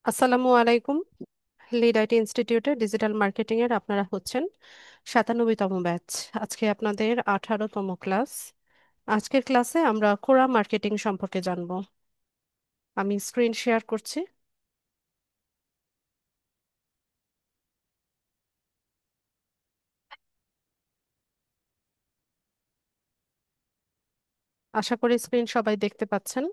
আসসালামু আলাইকুম। Lead IT ইনস্টিটিউটে ডিজিটাল মার্কেটিং এর আপনারা হচ্ছেন 97তম ব্যাচ। আজকে আপনাদের 18তম ক্লাস। আজকের ক্লাসে আমরা কোরা মার্কেটিং সম্পর্কে জানব। আমি স্ক্রিন শেয়ার করছি। আশা করি স্ক্রিন সবাই দেখতে পাচ্ছেন।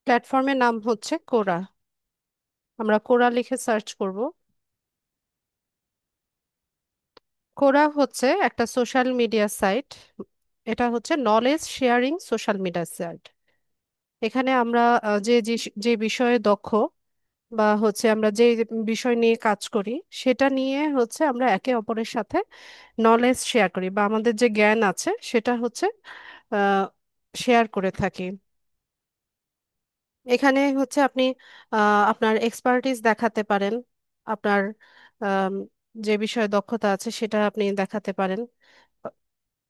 প্ল্যাটফর্মের নাম হচ্ছে কোরা। আমরা কোরা লিখে সার্চ করব। কোরা হচ্ছে একটা সোশ্যাল মিডিয়া সাইট। এটা হচ্ছে knowledge sharing social media site. এখানে আমরা যে বিষয়ে দক্ষ বা হচ্ছে আমরা যে বিষয় নিয়ে কাজ করি সেটা নিয়ে হচ্ছে আমরা একে অপরের সাথে নলেজ শেয়ার করি বা আমাদের যে জ্ঞান আছে সেটা হচ্ছে শেয়ার করে থাকি। এখানে হচ্ছে আপনি আপনার এক্সপার্টিস দেখাতে পারেন। আপনার আম, যে বিষয়ে দক্ষতা আছে সেটা আপনি দেখাতে পারেন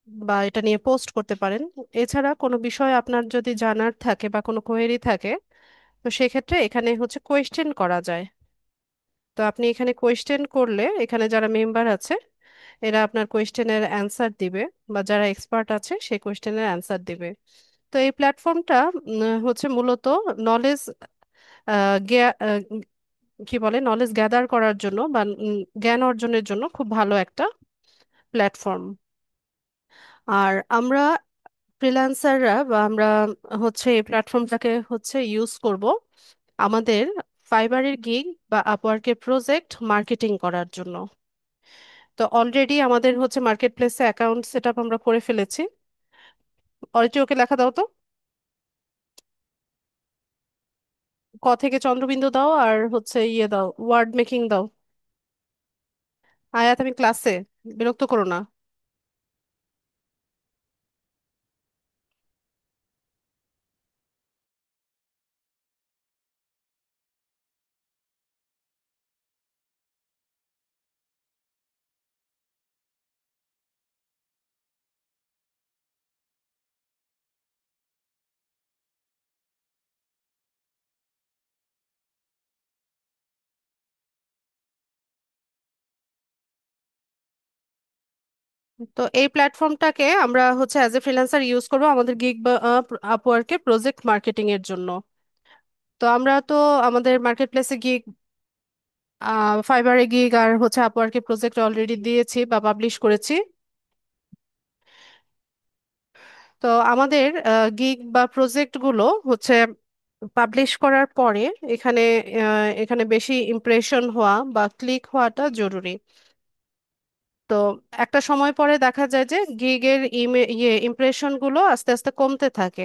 বা এটা নিয়ে পোস্ট করতে পারেন। এছাড়া কোনো বিষয় আপনার যদি জানার থাকে বা কোনো কোয়েরি থাকে, তো সেক্ষেত্রে এখানে হচ্ছে কোয়েশ্চেন করা যায়। তো আপনি এখানে কোয়েশ্চেন করলে এখানে যারা মেম্বার আছে এরা আপনার কোয়েশ্চেনের অ্যান্সার দিবে, বা যারা এক্সপার্ট আছে সেই কোয়েশ্চেনের অ্যান্সার দিবে। তো এই প্ল্যাটফর্মটা হচ্ছে মূলত নলেজ কি বলে নলেজ গ্যাদার করার জন্য বা জ্ঞান অর্জনের জন্য খুব ভালো একটা প্ল্যাটফর্ম। আর আমরা ফ্রিল্যান্সাররা বা আমরা হচ্ছে এই প্ল্যাটফর্মটাকে হচ্ছে ইউজ করব আমাদের ফাইবারের গিগ বা আপওয়ার্কের প্রজেক্ট মার্কেটিং করার জন্য। তো অলরেডি আমাদের হচ্ছে মার্কেট প্লেসে অ্যাকাউন্ট সেট আপ আমরা করে ফেলেছি। অলরেডি ওকে লেখা দাও তো। ক থেকে চন্দ্রবিন্দু দাও আর হচ্ছে ইয়ে দাও, ওয়ার্ড মেকিং দাও। আয়াত, আমি ক্লাসে, বিরক্ত করো না। তো এই প্ল্যাটফর্মটাকে আমরা হচ্ছে অ্যাজ এ ফ্রিল্যান্সার ইউজ করবো আমাদের গিগ বা আপওয়ার্কে প্রজেক্ট মার্কেটিং এর জন্য। তো আমরা তো আমাদের মার্কেট প্লেসে গিগ, ফাইবারে গিগ আর হচ্ছে আপওয়ার্কে প্রজেক্ট অলরেডি দিয়েছি বা পাবলিশ করেছি। তো আমাদের গিগ বা প্রজেক্ট গুলো হচ্ছে পাবলিশ করার পরে এখানে এখানে বেশি ইমপ্রেশন হওয়া বা ক্লিক হওয়াটা জরুরি। তো একটা সময় পরে দেখা যায় যে গিগের ইমপ্রেশন গুলো আস্তে আস্তে কমতে থাকে।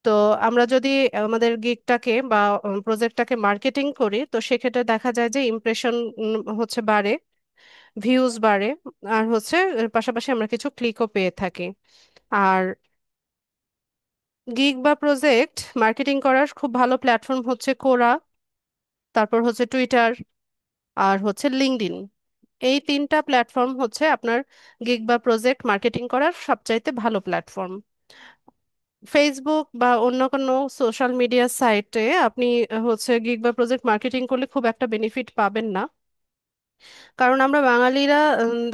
তো আমরা যদি আমাদের গিগটাকে বা প্রজেক্টটাকে মার্কেটিং করি তো সেক্ষেত্রে দেখা যায় যে ইমপ্রেশন হচ্ছে বাড়ে, ভিউজ বাড়ে, আর হচ্ছে এর পাশাপাশি আমরা কিছু ক্লিকও পেয়ে থাকি। আর গিগ বা প্রজেক্ট মার্কেটিং করার খুব ভালো প্ল্যাটফর্ম হচ্ছে কোরা, তারপর হচ্ছে টুইটার, আর হচ্ছে লিঙ্কডইন। এই তিনটা প্ল্যাটফর্ম হচ্ছে আপনার গিগ বা প্রজেক্ট মার্কেটিং করার সবচাইতে ভালো প্ল্যাটফর্ম। ফেসবুক বা অন্য কোনো সোশ্যাল মিডিয়া সাইটে আপনি হচ্ছে গিগ বা প্রজেক্ট মার্কেটিং করলে খুব একটা বেনিফিট পাবেন না। কারণ আমরা বাঙালিরা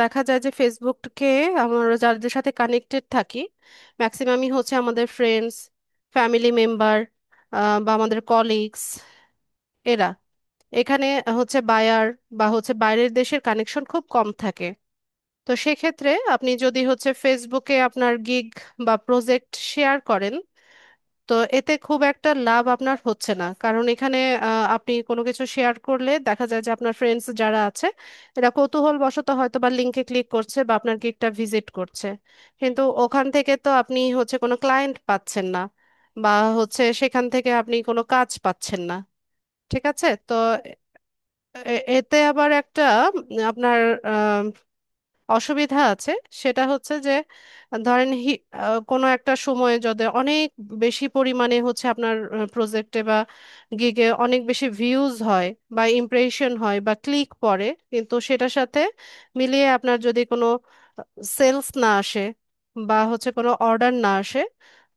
দেখা যায় যে ফেসবুককে আমরা যাদের সাথে কানেক্টেড থাকি ম্যাক্সিমামই হচ্ছে আমাদের ফ্রেন্ডস, ফ্যামিলি মেম্বার বা আমাদের কলিগস, এরা। এখানে হচ্ছে বায়ার বা হচ্ছে বাইরের দেশের কানেকশন খুব কম থাকে। তো সেক্ষেত্রে আপনি যদি হচ্ছে ফেসবুকে আপনার গিগ বা প্রজেক্ট শেয়ার করেন, তো এতে খুব একটা লাভ আপনার হচ্ছে না, কারণ এখানে আপনি কোনো কিছু শেয়ার করলে দেখা যায় যে আপনার ফ্রেন্ডস যারা আছে এরা কৌতূহল বশত হয়তো বা লিঙ্কে ক্লিক করছে বা আপনার গিগটা ভিজিট করছে, কিন্তু ওখান থেকে তো আপনি হচ্ছে কোনো ক্লায়েন্ট পাচ্ছেন না, বা হচ্ছে সেখান থেকে আপনি কোনো কাজ পাচ্ছেন না। ঠিক আছে, তো এতে আবার একটা আপনার অসুবিধা আছে। সেটা হচ্ছে যে ধরেন কোনো একটা সময়ে যদি অনেক বেশি পরিমাণে হচ্ছে আপনার প্রজেক্টে বা গিগে অনেক বেশি ভিউজ হয় বা ইমপ্রেশন হয় বা ক্লিক পড়ে, কিন্তু সেটার সাথে মিলিয়ে আপনার যদি কোনো সেলস না আসে বা হচ্ছে কোনো অর্ডার না আসে,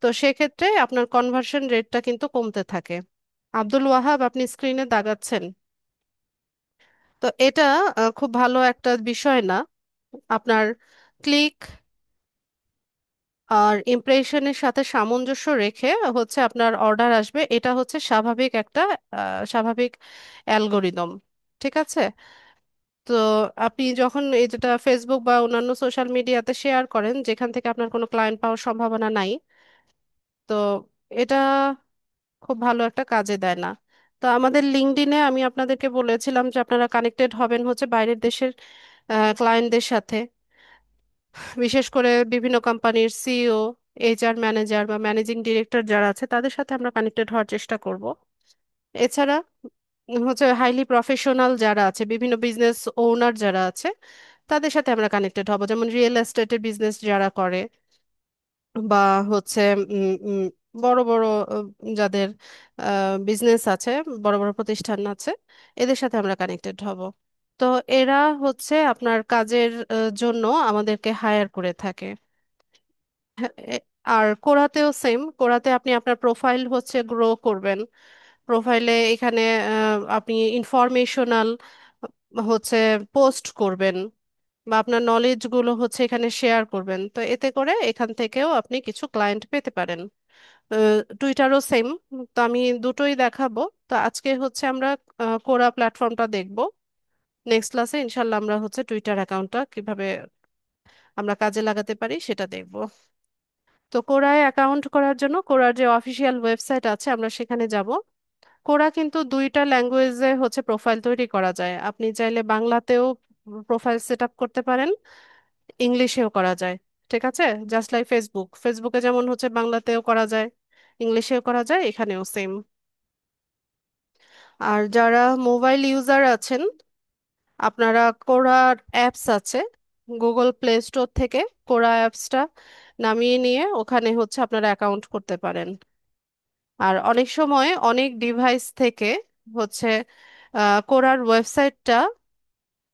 তো সেক্ষেত্রে আপনার কনভার্সন রেটটা কিন্তু কমতে থাকে। আব্দুল ওয়াহাব, আপনি স্ক্রিনে দাগাচ্ছেন। তো এটা খুব ভালো একটা বিষয় না। আপনার ক্লিক আর ইমপ্রেশনের সাথে সামঞ্জস্য রেখে হচ্ছে আপনার অর্ডার আসবে, এটা হচ্ছে স্বাভাবিক একটা স্বাভাবিক অ্যালগোরিদম। ঠিক আছে, তো আপনি যখন এই যেটা ফেসবুক বা অন্যান্য সোশ্যাল মিডিয়াতে শেয়ার করেন যেখান থেকে আপনার কোনো ক্লায়েন্ট পাওয়ার সম্ভাবনা নাই, তো এটা খুব ভালো একটা কাজে দেয় না। তো আমাদের লিঙ্কডইনে আমি আপনাদেরকে বলেছিলাম যে আপনারা কানেক্টেড হবেন হচ্ছে বাইরের দেশের ক্লায়েন্টদের সাথে, বিশেষ করে বিভিন্ন কোম্পানির সিইও, এইচআর ম্যানেজার বা ম্যানেজিং ডিরেক্টর যারা আছে তাদের সাথে আমরা কানেক্টেড হওয়ার চেষ্টা করব। এছাড়া হচ্ছে হাইলি প্রফেশনাল যারা আছে, বিভিন্ন বিজনেস ওনার যারা আছে তাদের সাথে আমরা কানেক্টেড হব, যেমন রিয়েল এস্টেটের বিজনেস যারা করে, বা হচ্ছে উম, উম, বড় বড় যাদের বিজনেস আছে, বড় বড় প্রতিষ্ঠান আছে, এদের সাথে আমরা কানেক্টেড হব। তো এরা হচ্ছে আপনার কাজের জন্য আমাদেরকে হায়ার করে থাকে। হ্যাঁ, আর কোরাতেও সেম, কোরাতে আপনি আপনার প্রোফাইল হচ্ছে গ্রো করবেন। প্রোফাইলে এখানে আপনি ইনফরমেশনাল হচ্ছে পোস্ট করবেন, বা আপনার নলেজ গুলো হচ্ছে এখানে শেয়ার করবেন, তো এতে করে এখান থেকেও আপনি কিছু ক্লায়েন্ট পেতে পারেন। টুইটারও সেম। তো আমি দুটোই দেখাবো। তো আজকে হচ্ছে আমরা কোরা প্ল্যাটফর্মটা দেখব, নেক্সট ক্লাসে ইনশাল্লাহ আমরা হচ্ছে টুইটার অ্যাকাউন্টটা কিভাবে আমরা কাজে লাগাতে পারি সেটা দেখব। তো কোরায় অ্যাকাউন্ট করার জন্য কোরার যে অফিসিয়াল ওয়েবসাইট আছে আমরা সেখানে যাব। কোরা কিন্তু দুইটা ল্যাঙ্গুয়েজে হচ্ছে প্রোফাইল তৈরি করা যায়, আপনি চাইলে বাংলাতেও প্রোফাইল সেট আপ করতে পারেন, ইংলিশেও করা যায়। ঠিক আছে, জাস্ট লাইক ফেসবুক, ফেসবুকে যেমন হচ্ছে বাংলাতেও করা যায়, ইংলিশেও করা যায়, এখানেও সেম। আর যারা মোবাইল ইউজার আছেন, আপনারা কোরার অ্যাপস আছে, গুগল প্লে স্টোর থেকে কোরা অ্যাপসটা নামিয়ে নিয়ে ওখানে হচ্ছে আপনারা অ্যাকাউন্ট করতে পারেন। আর অনেক সময় অনেক ডিভাইস থেকে হচ্ছে কোরার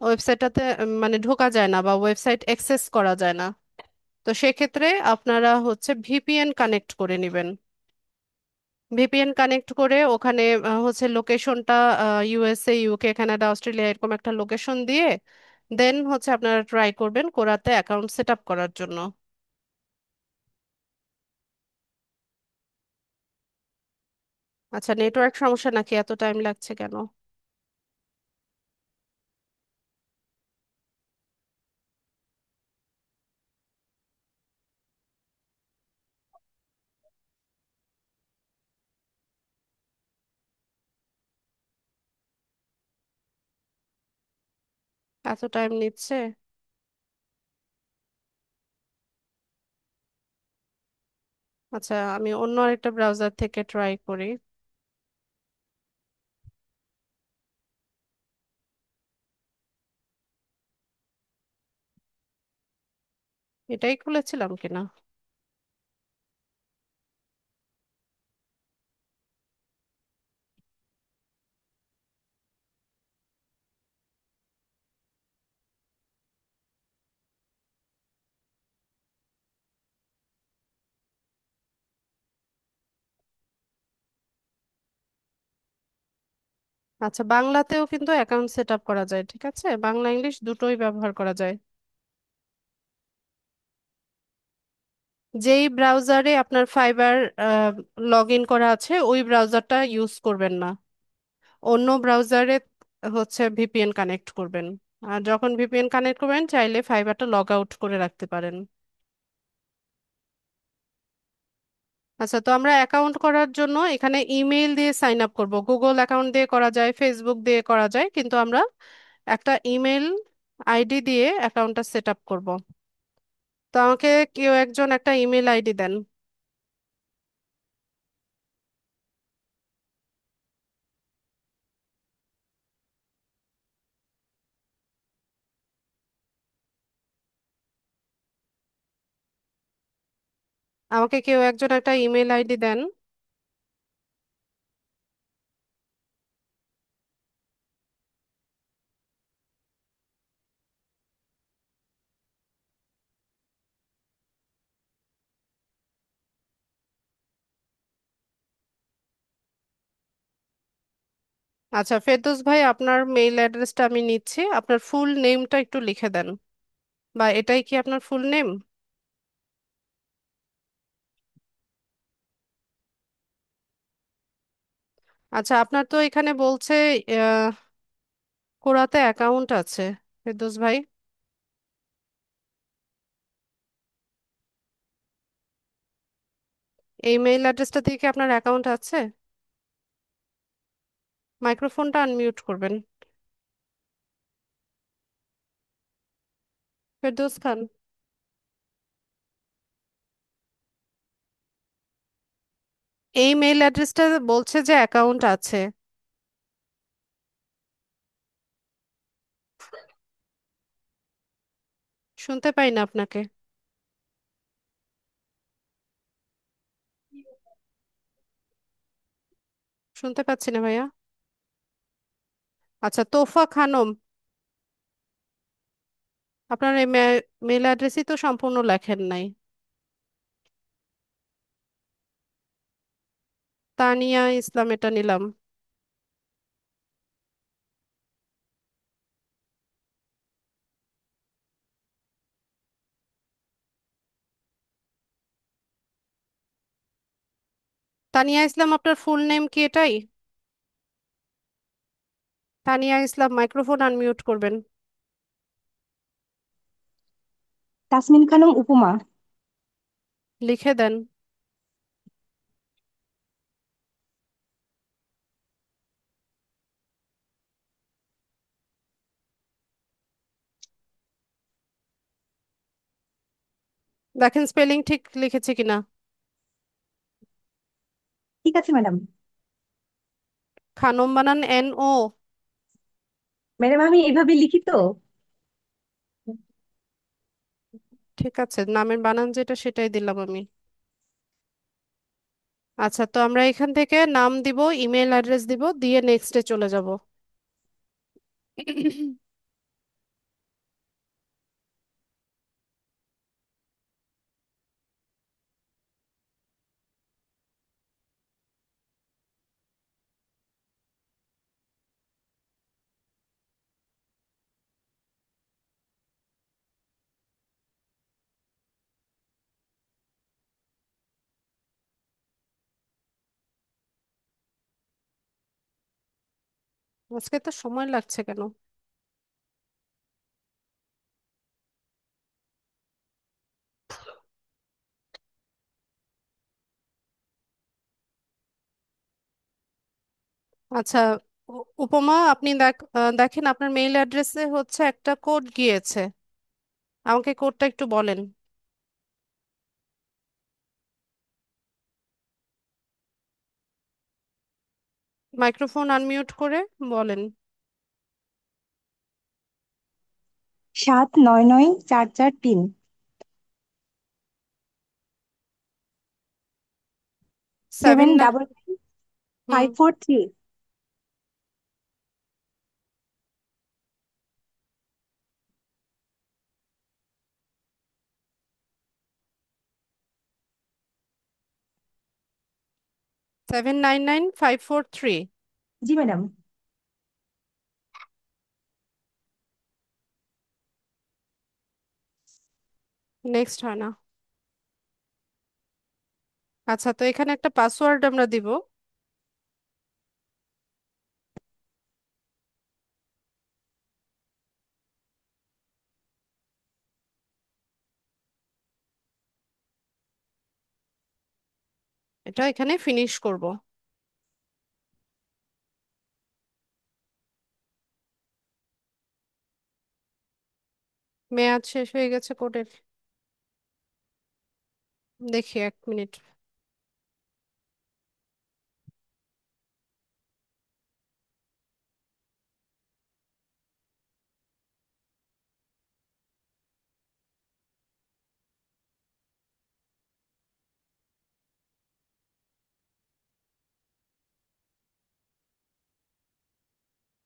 ওয়েবসাইটটাতে মানে ঢোকা যায় না বা ওয়েবসাইট অ্যাক্সেস করা যায় না। তো সেক্ষেত্রে আপনারা হচ্ছে ভিপিএন কানেক্ট করে নেবেন। ভিপিএন কানেক্ট করে ওখানে হচ্ছে লোকেশনটা ইউএসএ, ইউকে, কানাডা, অস্ট্রেলিয়া এরকম একটা লোকেশন দিয়ে দেন হচ্ছে আপনারা ট্রাই করবেন কোরাতে অ্যাকাউন্ট সেট আপ করার জন্য। আচ্ছা, নেটওয়ার্ক সমস্যা নাকি এত টাইম লাগছে কেন? এত টাইম নিচ্ছে? আচ্ছা, আমি অন্য আরেকটা ব্রাউজার থেকে ট্রাই করি। এটাই খুলেছিলাম কিনা। আচ্ছা, বাংলাতেও কিন্তু অ্যাকাউন্ট সেট আপ করা যায়, ঠিক আছে, বাংলা ইংলিশ দুটোই ব্যবহার করা যায়। যেই ব্রাউজারে আপনার ফাইবার লগ ইন করা আছে ওই ব্রাউজারটা ইউজ করবেন না, অন্য ব্রাউজারে হচ্ছে ভিপিএন কানেক্ট করবেন। আর যখন ভিপিএন কানেক্ট করবেন চাইলে ফাইবারটা লগ আউট করে রাখতে পারেন। আচ্ছা, তো আমরা অ্যাকাউন্ট করার জন্য এখানে ইমেল দিয়ে সাইন আপ করব। গুগল অ্যাকাউন্ট দিয়ে করা যায়, ফেসবুক দিয়ে করা যায়, কিন্তু আমরা একটা ইমেল আইডি দিয়ে অ্যাকাউন্টটা সেট আপ করবো। তো আমাকে কেউ একজন একটা ইমেল আইডি দেন। আমাকে কেউ একজন একটা ইমেল আইডি দেন। আচ্ছা ফেরদৌস ভাই, আপনার মেইল অ্যাড্রেসটা আমি নিচ্ছি, আপনার ফুল নেমটা একটু লিখে দেন। বা এটাই কি আপনার ফুল নেম? আচ্ছা, আপনার তো এখানে বলছে আহ, কোরাতে অ্যাকাউন্ট আছে ফেরদৌস ভাই। এই মেইল অ্যাড্রেসটা থেকে কি আপনার অ্যাকাউন্ট আছে? মাইক্রোফোনটা আনমিউট করবেন। ফেরদৌস খান, এই মেইল অ্যাড্রেসটা বলছে যে অ্যাকাউন্ট আছে। শুনতে পাই না আপনাকে। শুনতে পাচ্ছি না ভাইয়া। আচ্ছা, তোফা খানম, আপনার এই মেইল অ্যাড্রেসই তো সম্পূর্ণ লেখেন নাই। তানিয়া ইসলাম এটা নিলাম। তানিয়া ইসলাম আপনার ফুল নেম কি এটাই? তানিয়া ইসলাম, মাইক্রোফোন আনমিউট করবেন। তাসমিন খানম উপমা। লিখে দেন। দেখেন স্পেলিং ঠিক লিখেছে কিনা। ঠিক আছে ম্যাডাম। খানম বানান NO। ম্যাডাম আমি এভাবে লিখি তো। ঠিক আছে, নামের বানান যেটা সেটাই দিলাম আমি। আচ্ছা, তো আমরা এখান থেকে নাম দিব, ইমেল অ্যাড্রেস দিব, দিয়ে নেক্সটে চলে যাব। আজকে তো সময় লাগছে কেন? আচ্ছা, উপমা আপনি দেখেন আপনার মেইল অ্যাড্রেসে হচ্ছে একটা কোড গিয়েছে। আমাকে কোডটা একটু বলেন। মাইক্রোফোন আনমিউট করে বলেন। 799443। 7 সেভেন না। ডাবল হুম। 543। 799543। জি ম্যাডাম। নেক্সট হয় না। আচ্ছা, তো এখানে একটা পাসওয়ার্ড আমরা দিব। এটা এখানে ফিনিশ করব। মেয়াদ শেষ হয়ে গেছে কোডের। দেখি 1 মিনিট।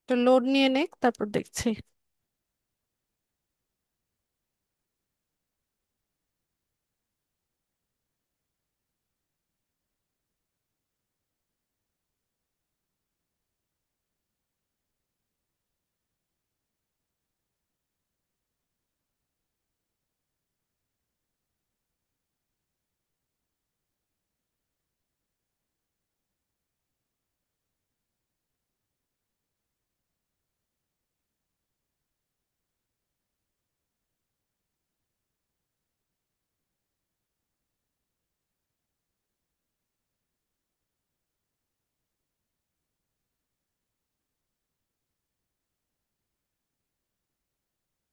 তো লোড নিয়ে নেক, তারপর দেখছি।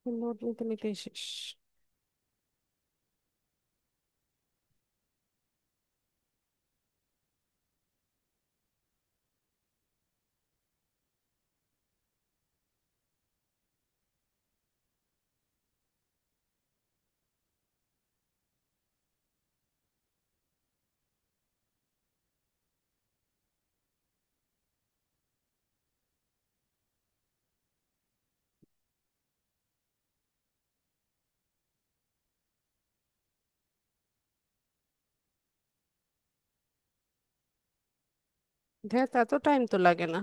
লোড নিতে নিতে শেষ। ধ্যাত, এত টাইম তো লাগে না।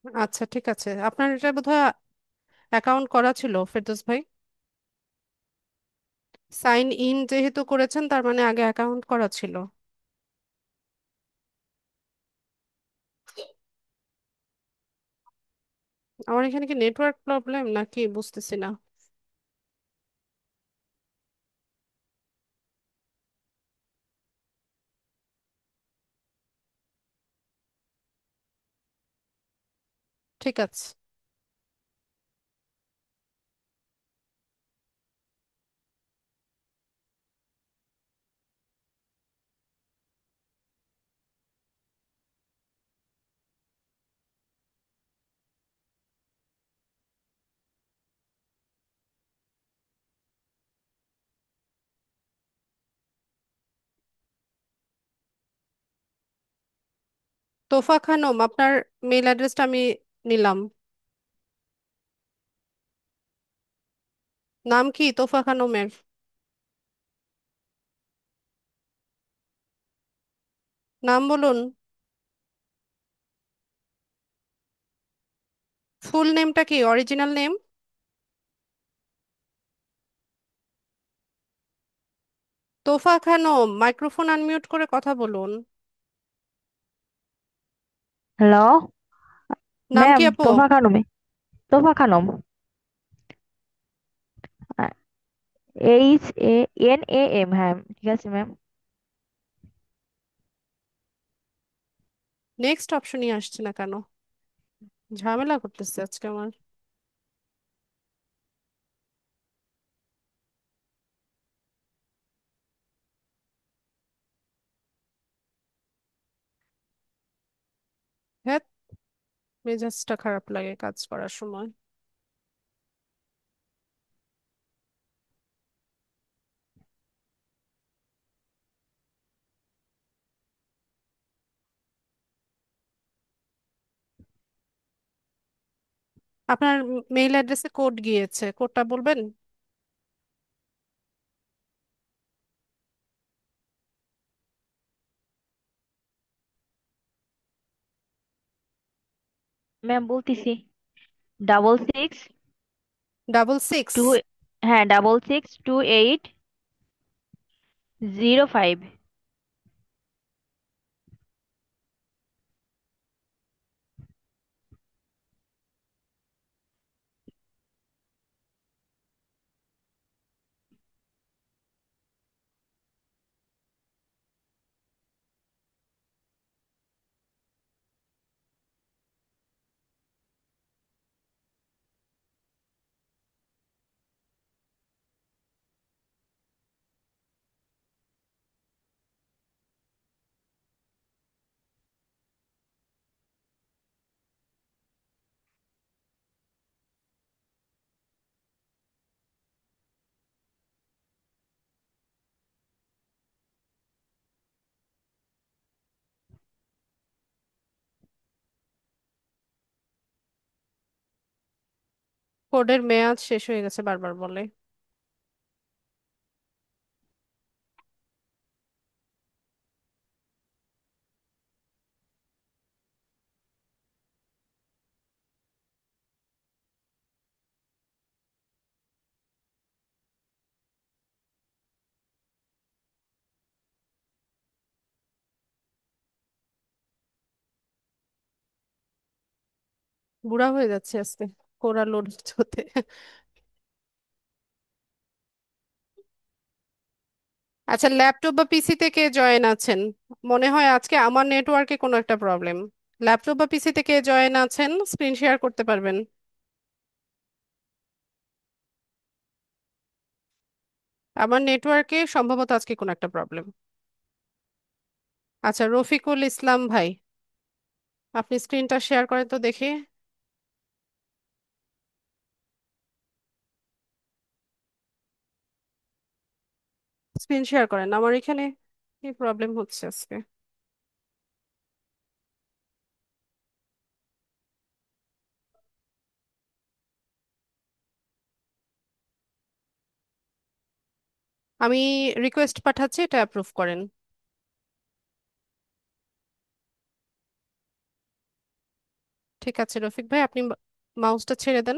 আচ্ছা, ঠিক আছে। আপনার এটা বোধহয় অ্যাকাউন্ট করা ছিল ফেরদৌস ভাই। সাইন ইন যেহেতু করেছেন, তার মানে আগে অ্যাকাউন্ট করা ছিল। আমার এখানে কি নেটওয়ার্ক প্রবলেম নাকি বুঝতেছি না। ঠিক আছে। তোফা খানম, আপনার মেইল অ্যাড্রেসটা আমি নিলাম। নাম কি তোফা খানমের? নাম বলুন। ফুল নেমটা কি, original name? Tofa Khanam, microphone unmute করে কথা বলুন। হ্যালো নাম কি ম্যাম, আপু? তোফা খানম। তোফা খানম। HANAM, হ্যাঁ ঠিক আছে ম্যাম। নেক্সট অপশনই আসছে না কেন? ঝামেলা করতেছে আজকে আমার। হ্যাঁ, মেজাজটা খারাপ লাগে কাজ করার সময়। আপনার মেইল অ্যাড্রেসে কোড গিয়েছে, কোডটা বলবেন? ম্যাম বলতেছি। 66 ডাবল সিক্স। 2, হ্যাঁ 662805। কোডের মেয়াদ শেষ হয়ে গেছে বারবার বলে। বুড়া হয়ে যাচ্ছে আজকে কোরা লোড হতে। আচ্ছা, ল্যাপটপ বা পিসি থেকে জয়েন আছেন? মনে হয় আজকে আমার নেটওয়ার্কে কোনো একটা প্রবলেম। ল্যাপটপ বা পিসি থেকে জয়েন আছেন, স্ক্রিন শেয়ার করতে পারবেন? আমার নেটওয়ার্কে সম্ভবত আজকে কোনো একটা প্রবলেম। আচ্ছা, রফিকুল ইসলাম ভাই, আপনি স্ক্রিনটা শেয়ার করেন তো দেখি। স্ক্রিন শেয়ার করেন, আমার এখানে কি প্রবলেম হচ্ছে আজকে। আমি রিকোয়েস্ট পাঠাচ্ছি, এটা অ্যাপ্রুভ করেন। ঠিক আছে রফিক ভাই, আপনি মাউসটা ছেড়ে দেন।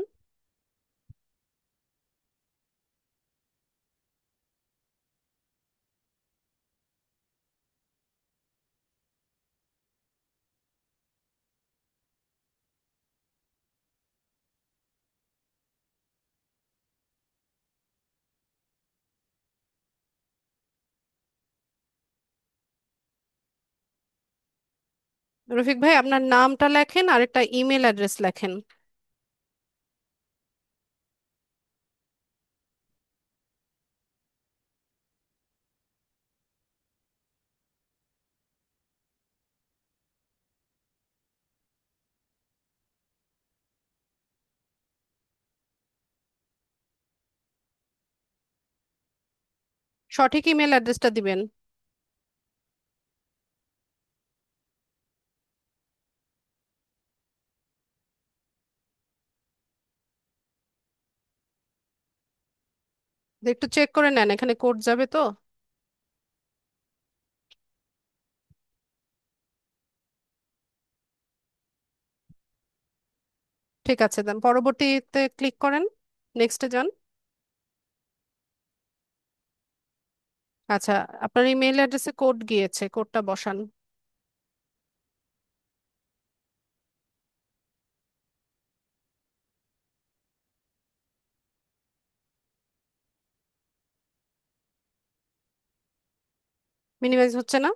রফিক ভাই, আপনার নামটা লেখেন আর একটা ইমেল অ্যাড্রেস লেখেন। সঠিক ইমেল অ্যাড্রেসটা দিবেন। একটু চেক করে নেন, এখানে কোড যাবে তো। ঠিক আছে, দেন পরবর্তীতে ক্লিক করেন, নেক্সটে যান। আচ্ছা, আপনার ইমেইল অ্যাড্রেসে কোড গিয়েছে, কোডটা বসান। মিনিমাইজ হচ্ছে না।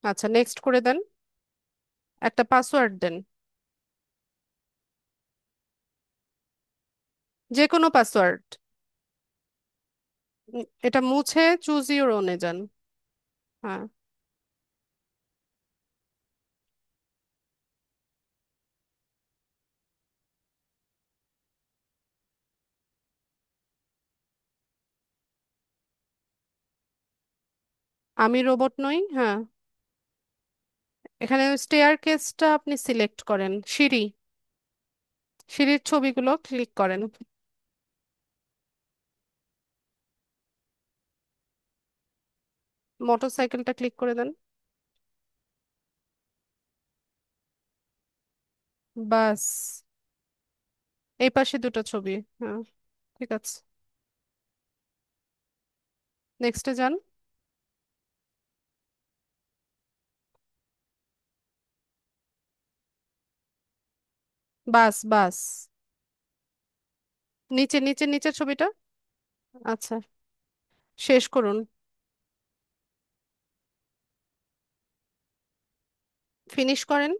আচ্ছা, নেক্সট করে দেন, একটা পাসওয়ার্ড দেন, যে কোনো পাসওয়ার্ড। এটা মুছে চুজ ইউর ওনে যান। হ্যাঁ, আমি রোবট নই, হ্যাঁ। এখানে স্টেয়ার কেসটা আপনি সিলেক্ট করেন, সিঁড়ি, সিঁড়ির ছবিগুলো ক্লিক করেন। মোটরসাইকেলটা ক্লিক করে দেন। বাস, এই পাশে দুটো ছবি। হ্যাঁ, ঠিক আছে, নেক্সটে যান। বাস বাস, নিচে নিচে নিচের ছবিটা। আচ্ছা, শেষ করুন, ফিনিশ করেন।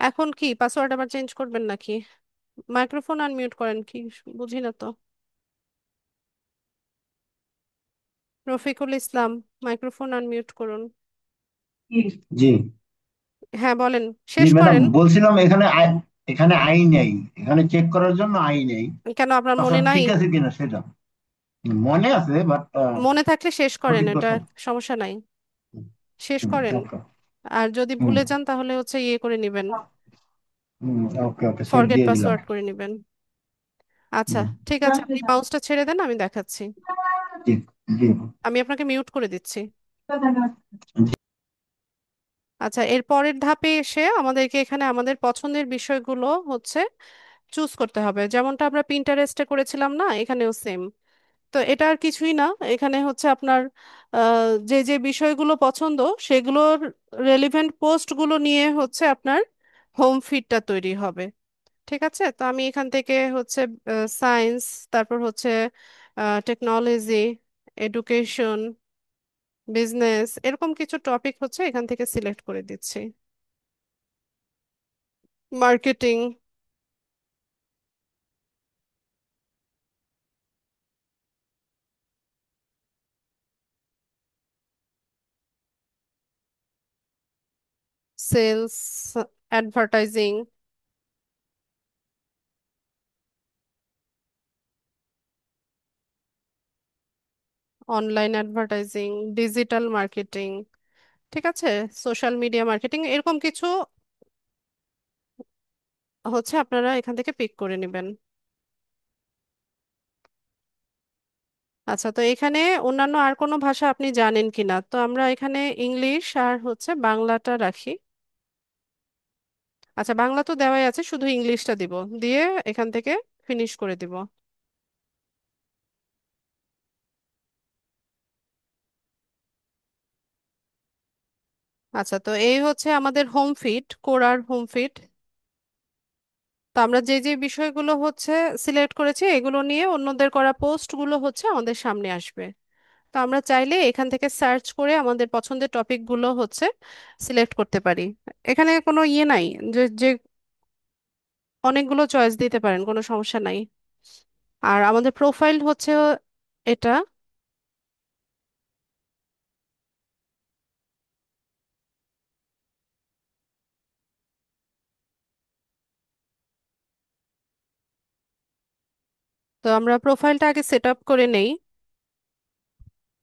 এখন কি পাসওয়ার্ড আবার চেঞ্জ করবেন নাকি? মাইক্রোফোন আনমিউট করেন কি, বুঝি না তো। রফিকুল ইসলাম, মাইক্রোফোন আনমিউট করুন। জি। হ্যাঁ বলেন, জি শেষ ম্যাডাম, করেন। বলছিলাম এখানে আই নেই, এখানে চেক করার জন্য আই নেই। কেন, আপনার মনে পাসওয়ার্ড নাই? ঠিক আছে কিনা সেটা মনে আছে, বাট মনে থাকলে শেষ করেন, সঠিক এটা পাসওয়ার্ড। সমস্যা নাই, শেষ করেন। ওকে। আর যদি হুম ভুলে যান তাহলে হচ্ছে ইয়ে করে নেবেন, হুম, ওকে ওকে, সেভ ফরগেট দিয়ে দিলাম। পাসওয়ার্ড করে নেবেন। আচ্ছা, হুম, ঠিক আছে, আপনি মাউসটা ছেড়ে দেন, আমি দেখাচ্ছি। জি জি। আমি আপনাকে মিউট করে দিচ্ছি। আচ্ছা, এর পরের ধাপে এসে আমাদেরকে এখানে আমাদের পছন্দের বিষয়গুলো হচ্ছে চুজ করতে হবে, যেমনটা আমরা পিন্টারেস্টে করেছিলাম না, এখানেও সেম। তো এটা আর কিছুই না, এখানে হচ্ছে আপনার যে যে বিষয়গুলো পছন্দ সেগুলোর রেলিভেন্ট পোস্টগুলো নিয়ে হচ্ছে আপনার হোম ফিডটা তৈরি হবে। ঠিক আছে, তো আমি এখান থেকে হচ্ছে সায়েন্স, তারপর হচ্ছে টেকনোলজি, এডুকেশন, বিজনেস, এরকম কিছু টপিক হচ্ছে এখান থেকে সিলেক্ট করে দিচ্ছি। Marketing, sales, advertising, online advertising, digital marketing, ঠিক আছে, সোশ্যাল মিডিয়া মার্কেটিং, এরকম কিছু হচ্ছে আপনারা এখান থেকে পিক করে নেবেন। আচ্ছা, তো এখানে অন্যান্য আর কোনো ভাষা আপনি জানেন কিনা, তো আমরা এখানে ইংলিশ আর হচ্ছে বাংলাটা রাখি। আচ্ছা, বাংলা তো দেওয়াই আছে, শুধু ইংলিশটা দিব, দিয়ে এখান থেকে ফিনিশ করে দিব। আচ্ছা, তো এই হচ্ছে আমাদের হোম ফিড, কোরার হোম ফিড। তো আমরা যে যে বিষয়গুলো হচ্ছে সিলেক্ট করেছি এগুলো নিয়ে অন্যদের করা পোস্টগুলো হচ্ছে আমাদের সামনে আসবে। তো আমরা চাইলে এখান থেকে সার্চ করে আমাদের পছন্দের টপিকগুলো হচ্ছে সিলেক্ট করতে পারি। এখানে কোনো ইয়ে নাই, যে যে অনেকগুলো চয়েস দিতে পারেন, কোনো সমস্যা নাই। আর আমাদের প্রোফাইল হচ্ছে এটা। তো আমরা প্রোফাইলটা আগে সেট আপ করে নেই।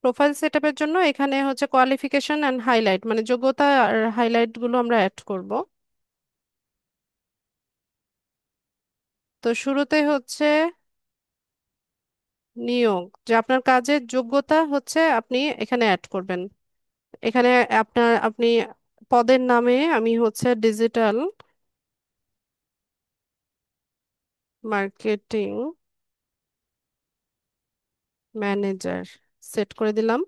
প্রোফাইল সেট আপের জন্য এখানে হচ্ছে কোয়ালিফিকেশন অ্যান্ড হাইলাইট, মানে যোগ্যতা আর হাইলাইট গুলো আমরা অ্যাড করব। তো শুরুতে হচ্ছে নিয়োগ, যে আপনার কাজের যোগ্যতা হচ্ছে আপনি এখানে অ্যাড করবেন। এখানে আপনি পদের নামে আমি হচ্ছে ডিজিটাল মার্কেটিং ম্যানেজার সেট করে দিলাম।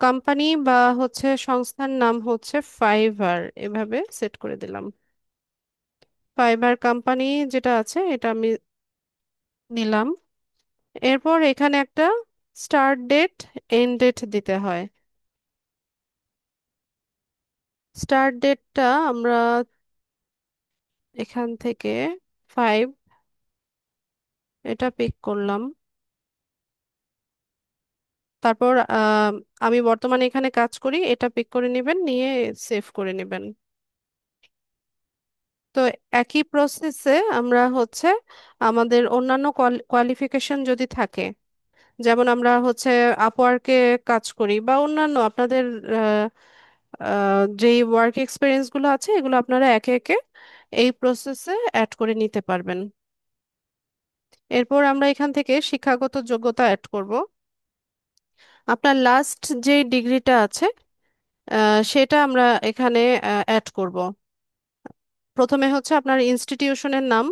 কোম্পানি বা হচ্ছে সংস্থার নাম হচ্ছে ফাইবার, এভাবে সেট করে দিলাম। ফাইবার কোম্পানি যেটা আছে এটা আমি নিলাম। এরপর এখানে একটা স্টার্ট ডেট এন্ড ডেট দিতে হয়। স্টার্ট ডেটটা আমরা এখান থেকে 5 এটা পিক করলাম। তারপর আমি বর্তমানে এখানে কাজ করি, এটা পিক করে নেবেন, নিয়ে সেভ করে নেবেন। তো একই প্রসেসে আমরা হচ্ছে আমাদের অন্যান্য কোয়ালিফিকেশন যদি থাকে, যেমন আমরা হচ্ছে আপওয়ার্কে কাজ করি বা অন্যান্য আপনাদের যেই ওয়ার্ক এক্সপিরিয়েন্স গুলো আছে এগুলো আপনারা একে একে এই প্রসেসে অ্যাড করে নিতে পারবেন। এরপর আমরা এখান থেকে শিক্ষাগত যোগ্যতা অ্যাড করব। আপনার লাস্ট যে ডিগ্রিটা আছে সেটা আমরা এখানে অ্যাড করব। প্রথমে হচ্ছে আপনার ইনস্টিটিউশনের নাম,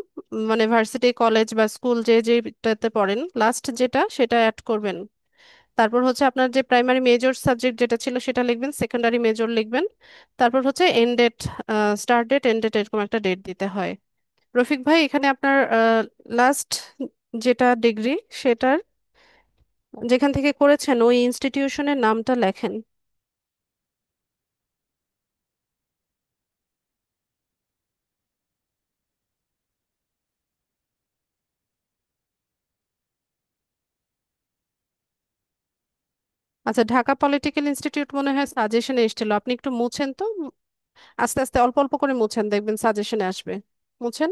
মানে ভার্সিটি কলেজ বা স্কুল যে যেটাতে পড়েন লাস্ট যেটা সেটা অ্যাড করবেন। তারপর হচ্ছে আপনার যে প্রাইমারি মেজর সাবজেক্ট যেটা ছিল সেটা লিখবেন, সেকেন্ডারি মেজর লিখবেন। তারপর হচ্ছে end date, start date end date এরকম একটা ডেট দিতে হয়। রফিক ভাই, এখানে আপনার লাস্ট যেটা ডিগ্রি সেটার যেখান থেকে করেছেন ওই ইনস্টিটিউশনের নামটা লেখেন। আচ্ছা, ঢাকা পলিটিক্যাল ইনস্টিটিউট মনে হয় সাজেশনে এসেছিল, আপনি একটু মুছেন তো। আস্তে আস্তে অল্প অল্প করে মুছেন, দেখবেন সাজেশনে আসবে। মুছেন।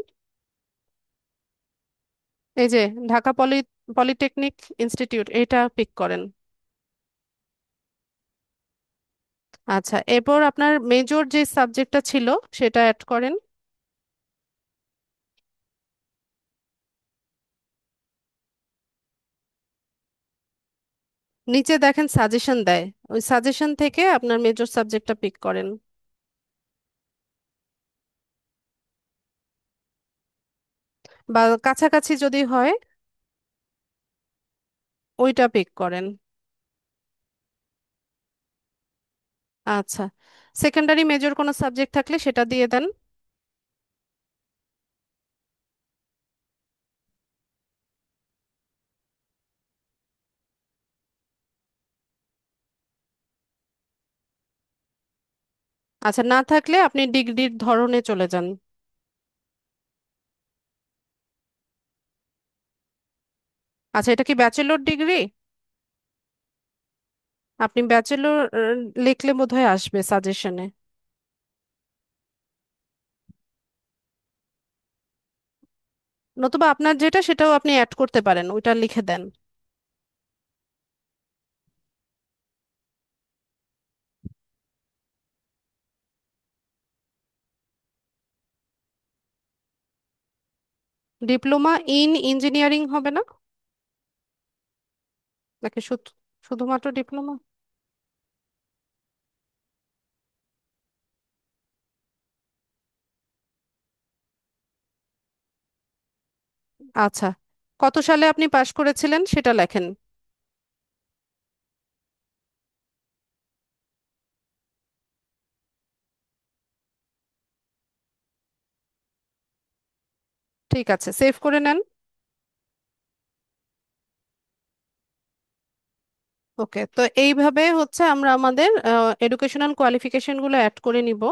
এই যে ঢাকা পলিটেকনিক ইনস্টিটিউট, এটা পিক করেন। আচ্ছা, এরপর আপনার মেজর যে সাবজেক্টটা ছিল সেটা অ্যাড করেন। নিচে দেখেন সাজেশন দেয়, ওই সাজেশন থেকে আপনার মেজর সাবজেক্টটা পিক করেন। বা কাছাকাছি যদি হয় ওইটা পিক করেন। আচ্ছা, সেকেন্ডারি মেজর কোনো সাবজেক্ট থাকলে সেটা দিয়ে দেন। আচ্ছা, না থাকলে আপনি ডিগ্রির ধরনে চলে যান। আচ্ছা, এটা কি ব্যাচেলর ডিগ্রি? আপনি ব্যাচেলর লিখলে বোধহয় আসবে সাজেশনে। নতুবা আপনার যেটা সেটাও আপনি অ্যাড করতে পারেন, ওইটা লিখে দেন। ডিপ্লোমা ইন ইঞ্জিনিয়ারিং হবে না? নাকি শুধুমাত্র ডিপ্লোমা? আচ্ছা, কত সালে আপনি পাশ করেছিলেন সেটা লেখেন। ঠিক আছে, সেভ করে নেন। ওকে, তো এইভাবে হচ্ছে আমরা আমাদের এডুকেশনাল কোয়ালিফিকেশন গুলো অ্যাড করে নিব।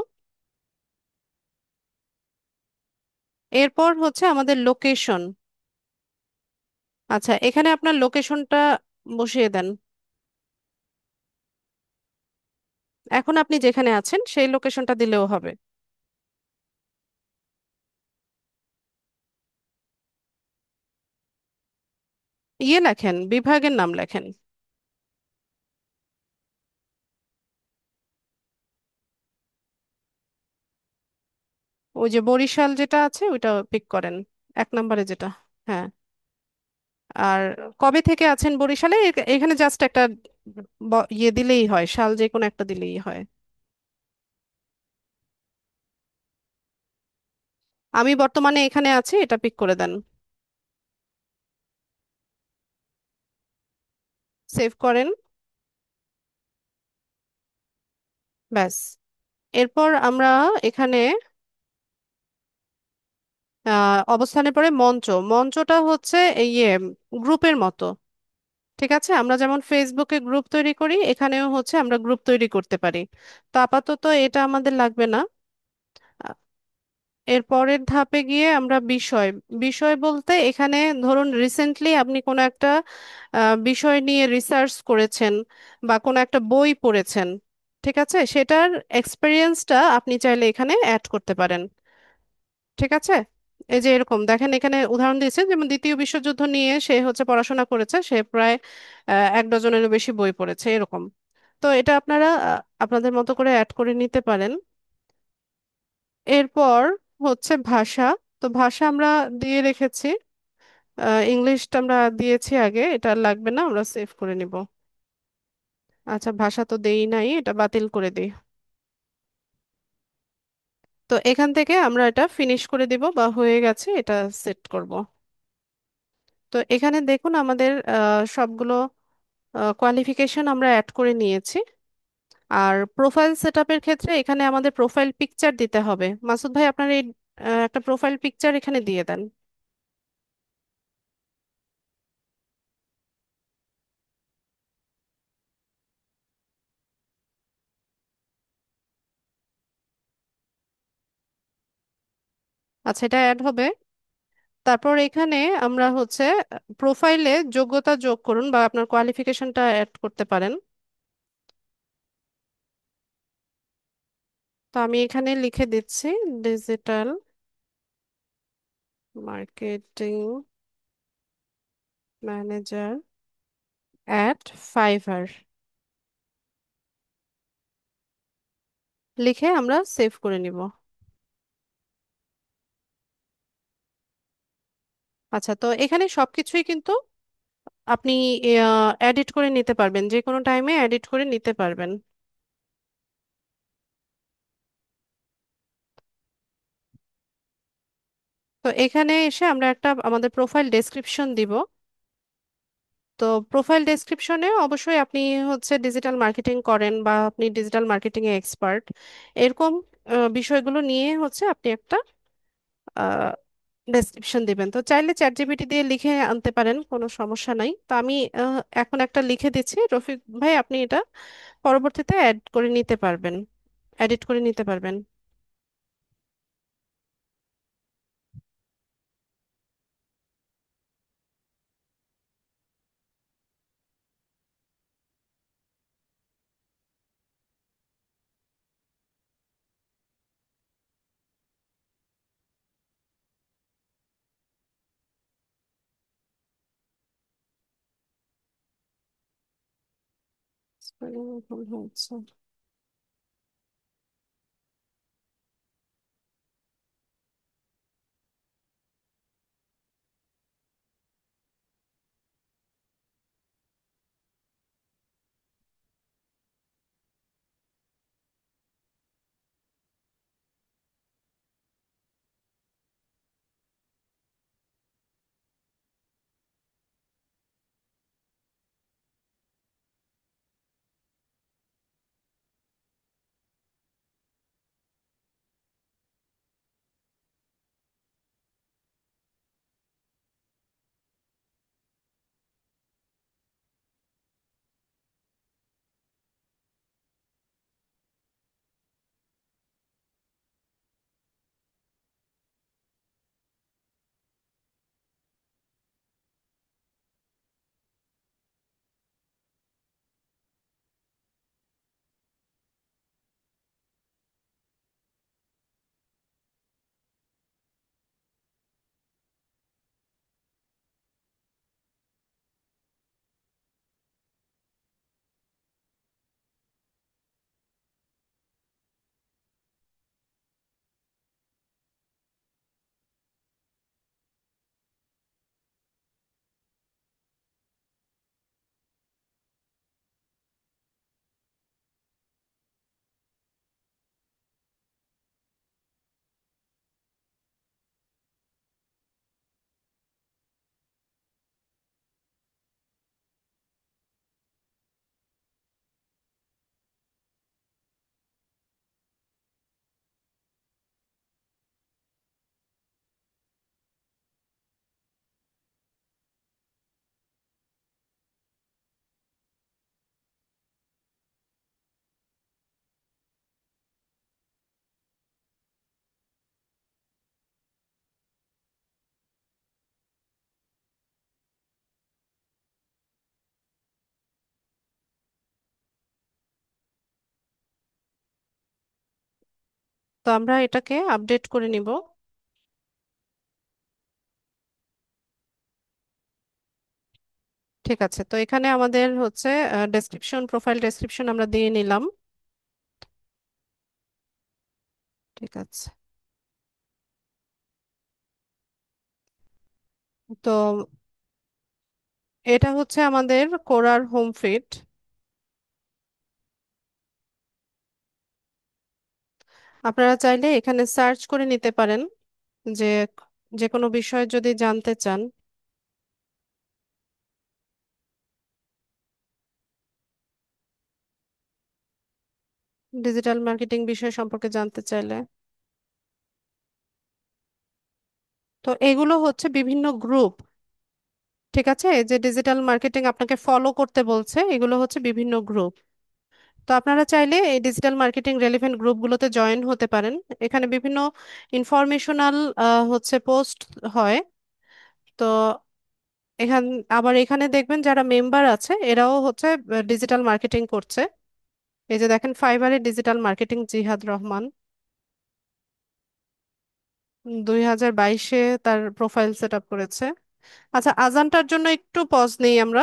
এরপর হচ্ছে আমাদের লোকেশন। আচ্ছা, এখানে আপনার লোকেশনটা বসিয়ে দেন। এখন আপনি যেখানে আছেন সেই লোকেশনটা দিলেও হবে। ইয়ে লেখেন, বিভাগের নাম লেখেন। ওই যে বরিশাল যেটা আছে ওইটা পিক করেন, 1 নম্বরে যেটা। হ্যাঁ। আর কবে থেকে আছেন বরিশালে, এখানে জাস্ট একটা ইয়ে দিলেই হয়, সাল যে কোনো একটা দিলেই হয়। আমি বর্তমানে এখানে আছি, এটা পিক করে দেন। সেভ করেন। ব্যাস। এরপর আমরা এখানে অবস্থানের পরে মঞ্চ, মঞ্চটা হচ্ছে এই ইয়ে গ্রুপের মতো। ঠিক আছে, আমরা যেমন ফেসবুকে গ্রুপ তৈরি করি, এখানেও হচ্ছে আমরা গ্রুপ তৈরি করতে পারি। তো আপাতত এটা আমাদের লাগবে না। আ- এর পরের ধাপে গিয়ে আমরা বিষয়, বিষয় বলতে এখানে ধরুন রিসেন্টলি আপনি কোনো একটা বিষয় নিয়ে রিসার্চ করেছেন বা কোনো একটা বই পড়েছেন, ঠিক আছে, সেটার এক্সপেরিয়েন্সটা আপনি চাইলে এখানে অ্যাড করতে পারেন। ঠিক আছে। এই যে এরকম দেখেন, এখানে উদাহরণ দিয়েছে, যেমন দ্বিতীয় বিশ্বযুদ্ধ নিয়ে সে হচ্ছে পড়াশোনা করেছে, সে প্রায় 1 ডজনেরও বেশি বই পড়েছে এরকম। তো এটা আপনারা আপনাদের মতো করে অ্যাড করে নিতে পারেন। এরপর হচ্ছে ভাষা। তো ভাষা আমরা দিয়ে রেখেছি, ইংলিশটা আমরা দিয়েছি আগে, এটা আর লাগবে না, আমরা সেভ করে নিব। আচ্ছা, ভাষা তো দেই নাই, এটা বাতিল করে দিই। তো এখান থেকে আমরা এটা ফিনিশ করে দিব, বা হয়ে গেছে, এটা সেট করব। তো এখানে দেখুন আমাদের সবগুলো কোয়ালিফিকেশন আমরা অ্যাড করে নিয়েছি। আর প্রোফাইল সেটআপের ক্ষেত্রে এখানে আমাদের প্রোফাইল পিকচার দিতে হবে। মাসুদ ভাই, আপনার এই একটা প্রোফাইল পিকচার এখানে দিয়ে দেন। আচ্ছা, এটা অ্যাড হবে। তারপর এখানে আমরা হচ্ছে প্রোফাইলে যোগ্যতা যোগ করুন, বা আপনার কোয়ালিফিকেশনটা অ্যাড করতে পারেন। তো আমি এখানে লিখে দিচ্ছি digital marketing manager at Fiverr, লিখে আমরা সেভ করে নিব। আচ্ছা, তো এখানে সবকিছুই কিন্তু আপনি এডিট করে নিতে পারবেন, যে কোনো টাইমে এডিট করে নিতে পারবেন। তো এখানে এসে আমরা একটা আমাদের প্রোফাইল ডেসক্রিপশন দিব। তো প্রোফাইল ডেসক্রিপশনে অবশ্যই আপনি হচ্ছে ডিজিটাল মার্কেটিং করেন, বা আপনি ডিজিটাল মার্কেটিং এ এক্সপার্ট, এরকম বিষয়গুলো নিয়ে হচ্ছে আপনি একটা ডেসক্রিপশন দিবেন। তো চাইলে চ্যাট জিপিটি দিয়ে লিখে আনতে পারেন, কোনো সমস্যা নাই। তো আমি এখন একটা লিখে দিচ্ছি, রফিক ভাই আপনি এটা পরবর্তীতে অ্যাড করে নিতে পারবেন, এডিট করে নিতে পারবেন। স্পেলিং ভুল হচ্ছে। তো আমরা এটাকে আপডেট করে নিব। ঠিক আছে, তো এখানে আমাদের হচ্ছে ডেসক্রিপশন, প্রোফাইল ডেসক্রিপশন আমরা দিয়ে নিলাম। ঠিক আছে, তো এটা হচ্ছে আমাদের কোরার হোম ফিড। আপনারা চাইলে এখানে সার্চ করে নিতে পারেন যে যে কোনো বিষয় যদি জানতে চান, ডিজিটাল মার্কেটিং বিষয় সম্পর্কে জানতে চাইলে। তো এগুলো হচ্ছে বিভিন্ন গ্রুপ। ঠিক আছে, এই যে ডিজিটাল মার্কেটিং আপনাকে ফলো করতে বলছে, এগুলো হচ্ছে বিভিন্ন গ্রুপ। তো আপনারা চাইলে এই ডিজিটাল মার্কেটিং রেলিভেন্ট গ্রুপগুলোতে জয়েন হতে পারেন। এখানে বিভিন্ন ইনফরমেশনাল হচ্ছে পোস্ট হয়। তো আবার এখানে দেখবেন যারা মেম্বার আছে এরাও হচ্ছে ডিজিটাল মার্কেটিং করছে। এই যে দেখেন, ফাইবারে ডিজিটাল মার্কেটিং জিহাদ রহমান 2022-এ তার প্রোফাইল সেট আপ করেছে। আচ্ছা, আজানটার জন্য একটু পজ নেই আমরা।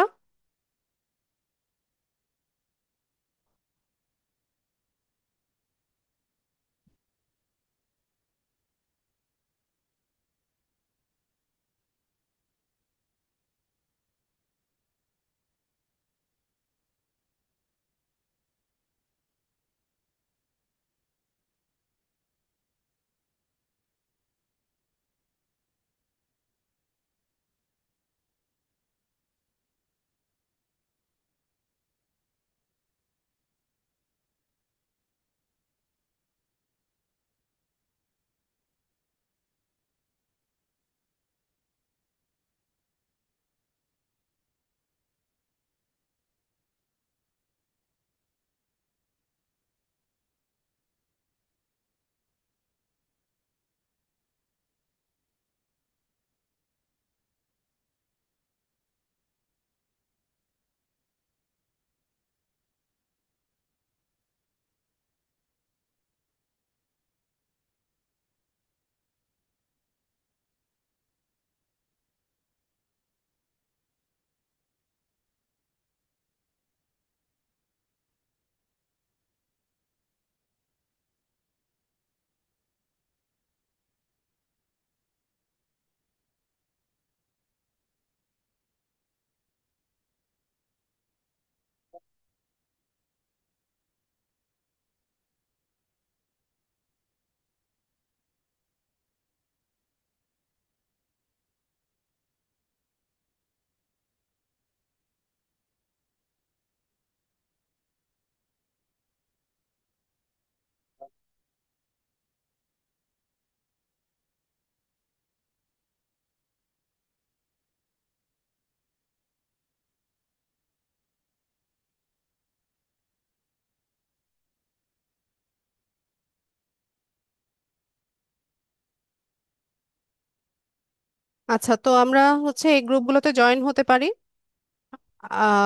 আচ্ছা, তো আমরা হচ্ছে এই গ্রুপগুলোতে জয়েন হতে পারি।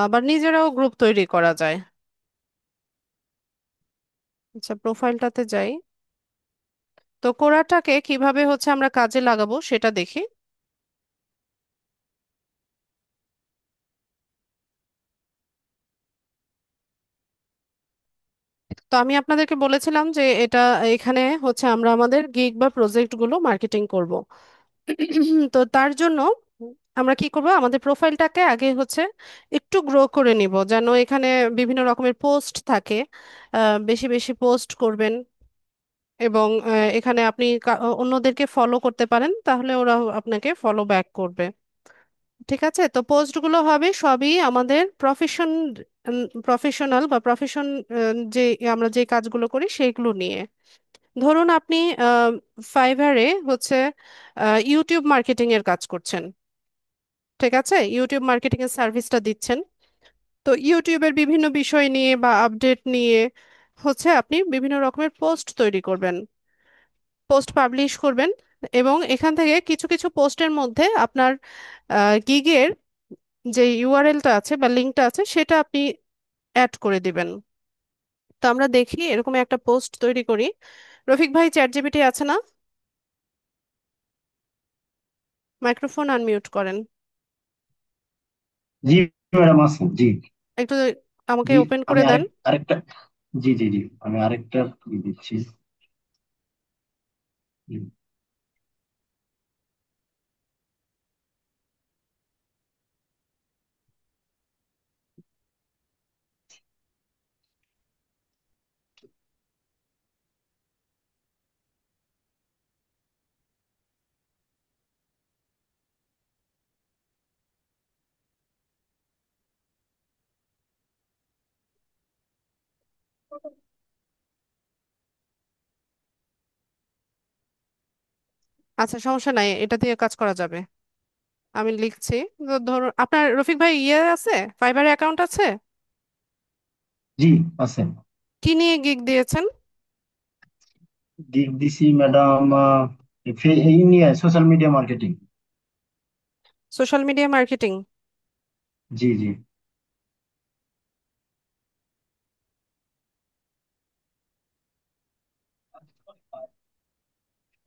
আবার নিজেরাও গ্রুপ তৈরি করা যায়। আচ্ছা, প্রোফাইলটাতে যাই। তো কোরাটাকে কিভাবে হচ্ছে আমরা কাজে লাগাবো সেটা দেখি। তো আমি আপনাদেরকে বলেছিলাম যে এখানে হচ্ছে আমরা আমাদের গিগ বা প্রজেক্ট গুলো মার্কেটিং করব। তো তার জন্য আমরা কি করব, আমাদের প্রোফাইলটাকে আগে হচ্ছে একটু গ্রো করে নিব, যেন এখানে বিভিন্ন রকমের পোস্ট থাকে। বেশি বেশি পোস্ট করবেন, এবং এখানে আপনি অন্যদেরকে ফলো করতে পারেন, তাহলে ওরা আপনাকে ফলো ব্যাক করবে। ঠিক আছে, তো পোস্টগুলো হবে সবই আমাদের প্রফেশনাল বা প্রফেশন, যে আমরা যে কাজগুলো করি সেইগুলো নিয়ে। ধরুন আপনি ফাইভারে হচ্ছে ইউটিউব মার্কেটিং এর কাজ করছেন। ঠিক আছে, ইউটিউব মার্কেটিং এর সার্ভিসটা দিচ্ছেন। তো ইউটিউবের বিভিন্ন বিষয় নিয়ে বা আপডেট নিয়ে হচ্ছে আপনি বিভিন্ন রকমের পোস্ট তৈরি করবেন, পোস্ট পাবলিশ করবেন। এবং এখান থেকে কিছু কিছু পোস্টের মধ্যে আপনার গিগের যে ইউআরএলটা আছে বা লিঙ্কটা আছে সেটা আপনি অ্যাড করে দিবেন। তো আমরা দেখি এরকম একটা পোস্ট তৈরি করি। রফিক ভাই, চ্যাট জিপিটি আছে না? মাইক্রোফোন আনমিউট করেন। জি ম্যাডাম, আছে জি। একটু আমাকে জি, ওপেন আমি করে দেন। আরেকটা, জি জি জি, আমি আরেকটা দিচ্ছি। জি। আচ্ছা, সমস্যা নাই, এটা দিয়ে কাজ করা যাবে। আমি লিখছি। তো ধরুন আপনার রফিক ভাই ইয়ে আছে, ফাইবারে অ্যাকাউন্ট আছে? জি, আছে। কি নিয়ে গিগ দিয়েছেন? গিগ দিছি ম্যাডাম, এই নিয়ে social media marketing. Social media marketing. জি জি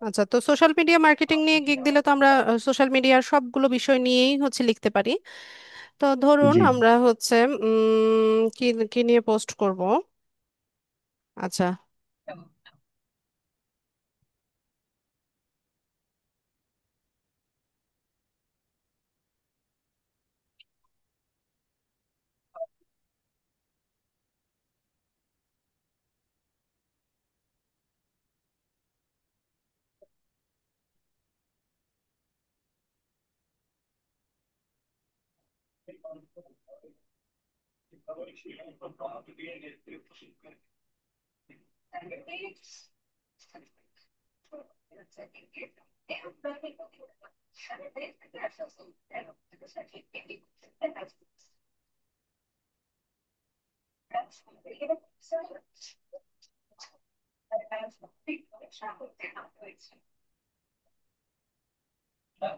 আচ্ছা, তো সোশ্যাল মিডিয়া মার্কেটিং নিয়ে গিগ দিলে তো আমরা সোশ্যাল মিডিয়ার সবগুলো বিষয় নিয়েই হচ্ছে লিখতে পারি। তো ধরুন জি। আমরা হচ্ছে কি কি নিয়ে পোস্ট করব। আচ্ছা,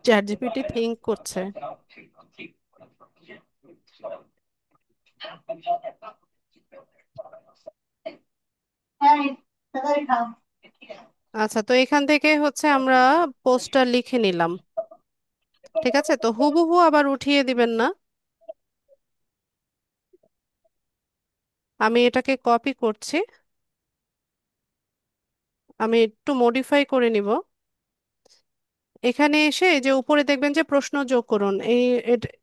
চ্যাট জিপিটি থিঙ্ক করছে। আচ্ছা, তো এখান থেকে হচ্ছে আমরা পোস্টটা লিখে নিলাম। ঠিক আছে, তো হুবহু আবার উঠিয়ে দিবেন না। আমি এটাকে কপি করছি। আমি একটু মডিফাই করে নিব। এখানে এসে এই যে উপরে দেখবেন যে প্রশ্ন যোগ করুন, এই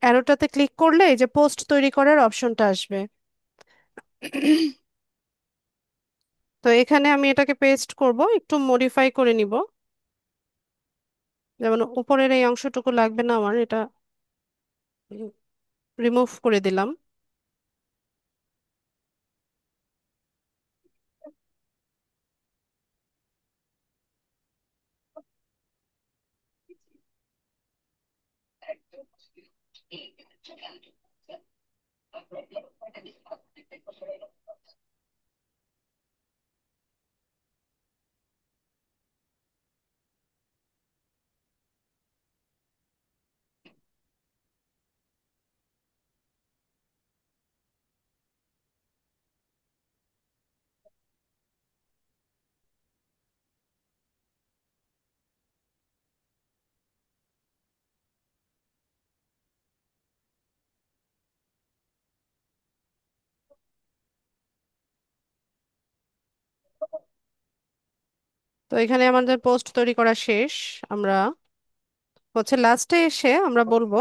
অ্যারোটাতে ক্লিক করলে এই যে পোস্ট তৈরি করার অপশনটা আসবে। তো এখানে আমি এটাকে পেস্ট করব, একটু মডিফাই করে নিব। যেমন উপরের এই অংশটুকু লাগবে না আমার, এটা রিমুভ করে দিলাম। তো এখানে আমাদের পোস্ট তৈরি করা শেষ। আমরা হচ্ছে লাস্টে এসে আমরা বলবো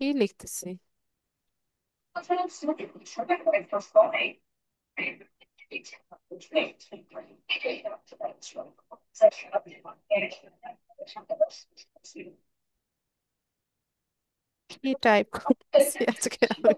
কি লিখতেছি। কি টাইপ করতেছি আজকে আমি।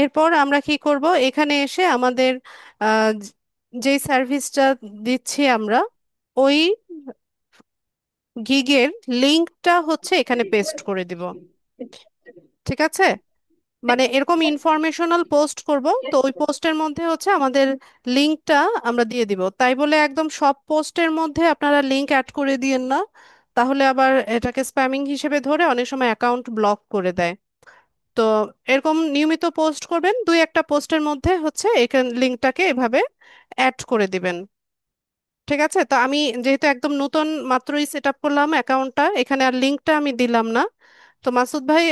এরপর আমরা কি করব, এখানে এসে আমাদের যেই সার্ভিসটা দিচ্ছি আমরা, ওই গিগের লিংকটা হচ্ছে এখানে পেস্ট করে দিব। ঠিক আছে? মানে এরকম ইনফরমেশনাল পোস্ট করব, তো ওই পোস্টের মধ্যে হচ্ছে আমাদের লিংকটা আমরা দিয়ে দিব। তাই বলে একদম সব পোস্টের মধ্যে আপনারা লিংক অ্যাড করে দিয়েন না, তাহলে আবার এটাকে স্প্যামিং হিসেবে ধরে অনেক সময় অ্যাকাউন্ট ব্লক করে দেয়। তো এরকম নিয়মিত পোস্ট করবেন, দুই একটা পোস্টের মধ্যে হচ্ছে এখানে লিংকটাকে এভাবে অ্যাড করে দিবেন। ঠিক আছে? তো আমি যেহেতু একদম নতুন মাত্রই সেট আপ করলাম অ্যাকাউন্টটা, এখানে আর লিংকটা আমি দিলাম না। তো মাসুদ ভাই,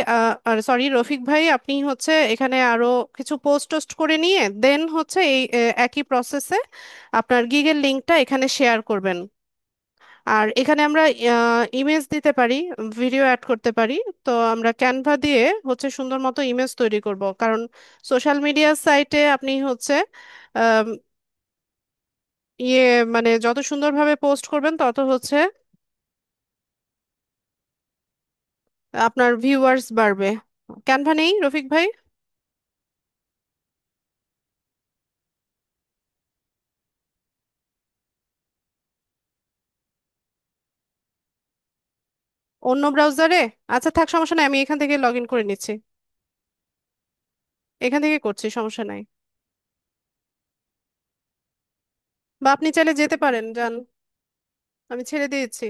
সরি রফিক ভাই, আপনি হচ্ছে এখানে আরো কিছু পোস্ট টোস্ট করে নিয়ে দেন হচ্ছে এই একই প্রসেসে আপনার গিগের লিংকটা এখানে শেয়ার করবেন। আর এখানে আমরা ইমেজ দিতে পারি, ভিডিও অ্যাড করতে পারি। তো আমরা ক্যানভা দিয়ে হচ্ছে সুন্দর মতো ইমেজ তৈরি করব, কারণ সোশ্যাল মিডিয়া সাইটে আপনি হচ্ছে আম, ইয়ে মানে যত সুন্দরভাবে পোস্ট করবেন তত হচ্ছে আপনার ভিউয়ার্স বাড়বে। ক্যানভা নেই রফিক ভাই? অন্য ব্রাউজারে? আচ্ছা থাক, সমস্যা নাই, আমি এখান থেকে লগ ইন করে নিচ্ছি। এখান থেকে করছি, সমস্যা নাই। বা আপনি চাইলে যেতে পারেন, যান, আমি ছেড়ে দিয়েছি।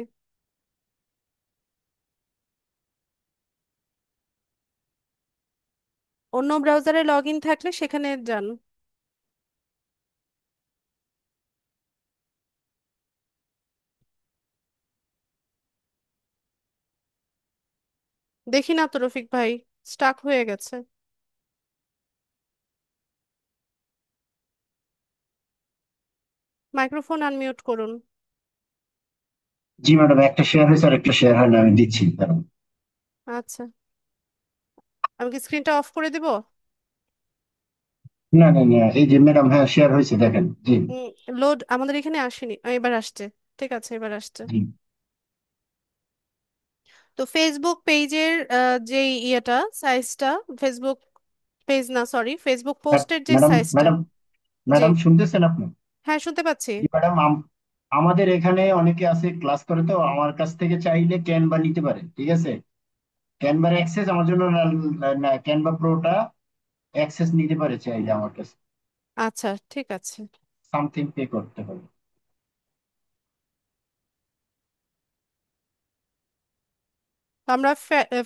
অন্য ব্রাউজারে লগ ইন থাকলে সেখানে যান। দেখি না তো রফিক ভাই, স্টাক হয়ে গেছে। মাইক্রোফোন আনমিউট করুন। জি ম্যাডাম, একটা শেয়ার হয়েছে আর একটা শেয়ার হয় না, আমি দিচ্ছি দাঁড়ান। আচ্ছা, আমি কি স্ক্রিনটা অফ করে দিব? না না না, এই যে ম্যাডাম, হ্যাঁ শেয়ার হয়েছে দেখেন। জি লোড আমাদের এখানে আসেনি, এবার আসছে। ঠিক আছে, এবার আসছে। জি। তো ফেসবুক পেজের যে ইয়েটা, সাইজটা, ফেসবুক পেজ না, সরি, ফেসবুক পোস্টের যে ম্যাডাম সাইজটা। ম্যাডাম জি, ম্যাডাম শুনতেছেন আপনি? হ্যাঁ শুনতে পাচ্ছি। জি ম্যাডাম, আমাদের এখানে অনেকে আছে ক্লাস করে, তো আমার কাছ থেকে চাইলে ক্যানভা নিতে পারে, ঠিক আছে? ক্যানভার অ্যাক্সেস আমার জন্য ক্যানভা প্রোটা অ্যাক্সেস নিতে পারে চাইলে আমার কাছে। আচ্ছা ঠিক আছে। সামথিং পে করতে হবে। তো আমরা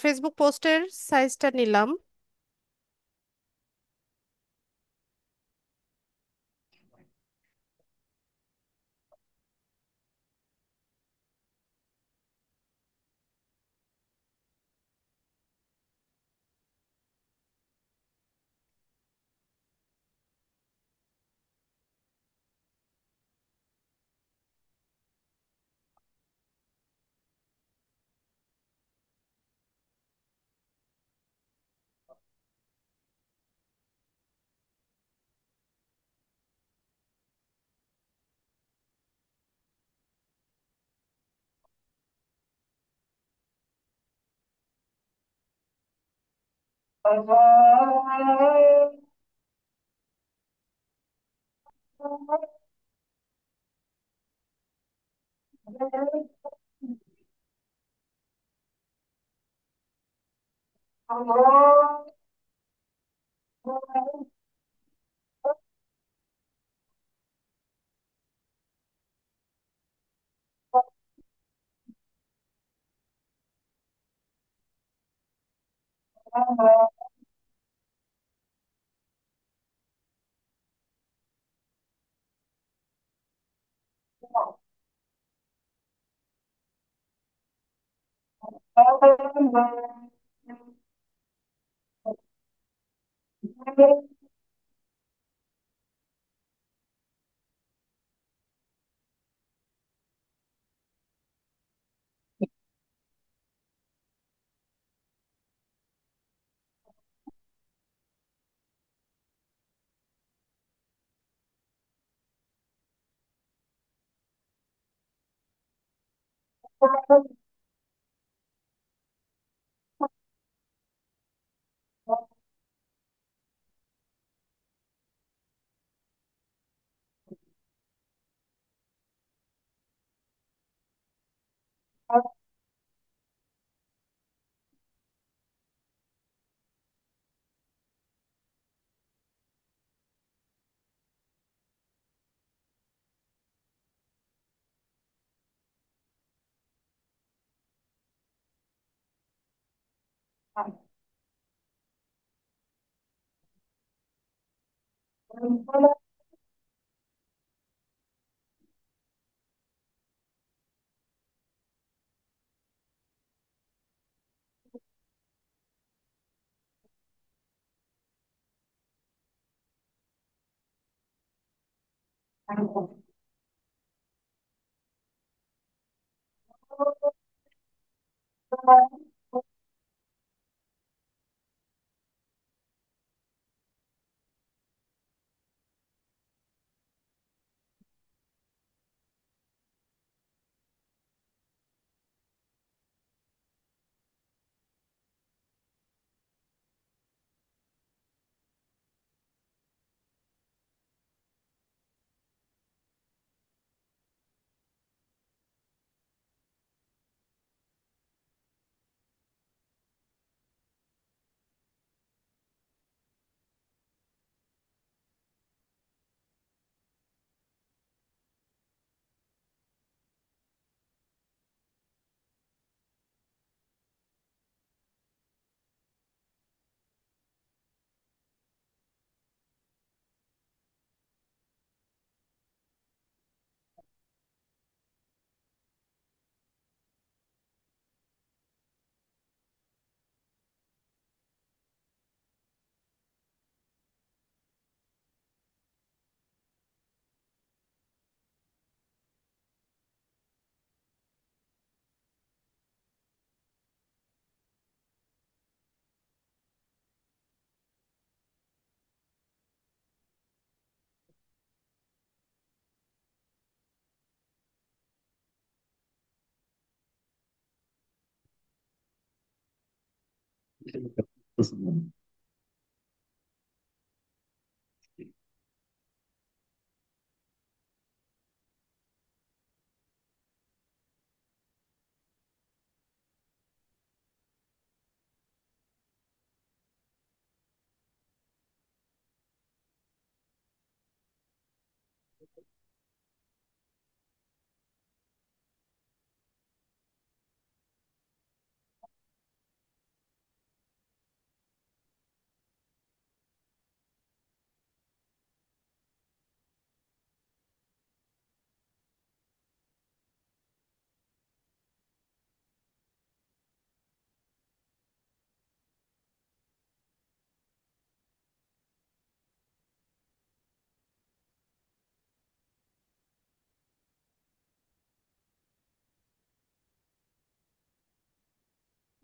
ফেসবুক পোস্টের সাইজটা নিলাম।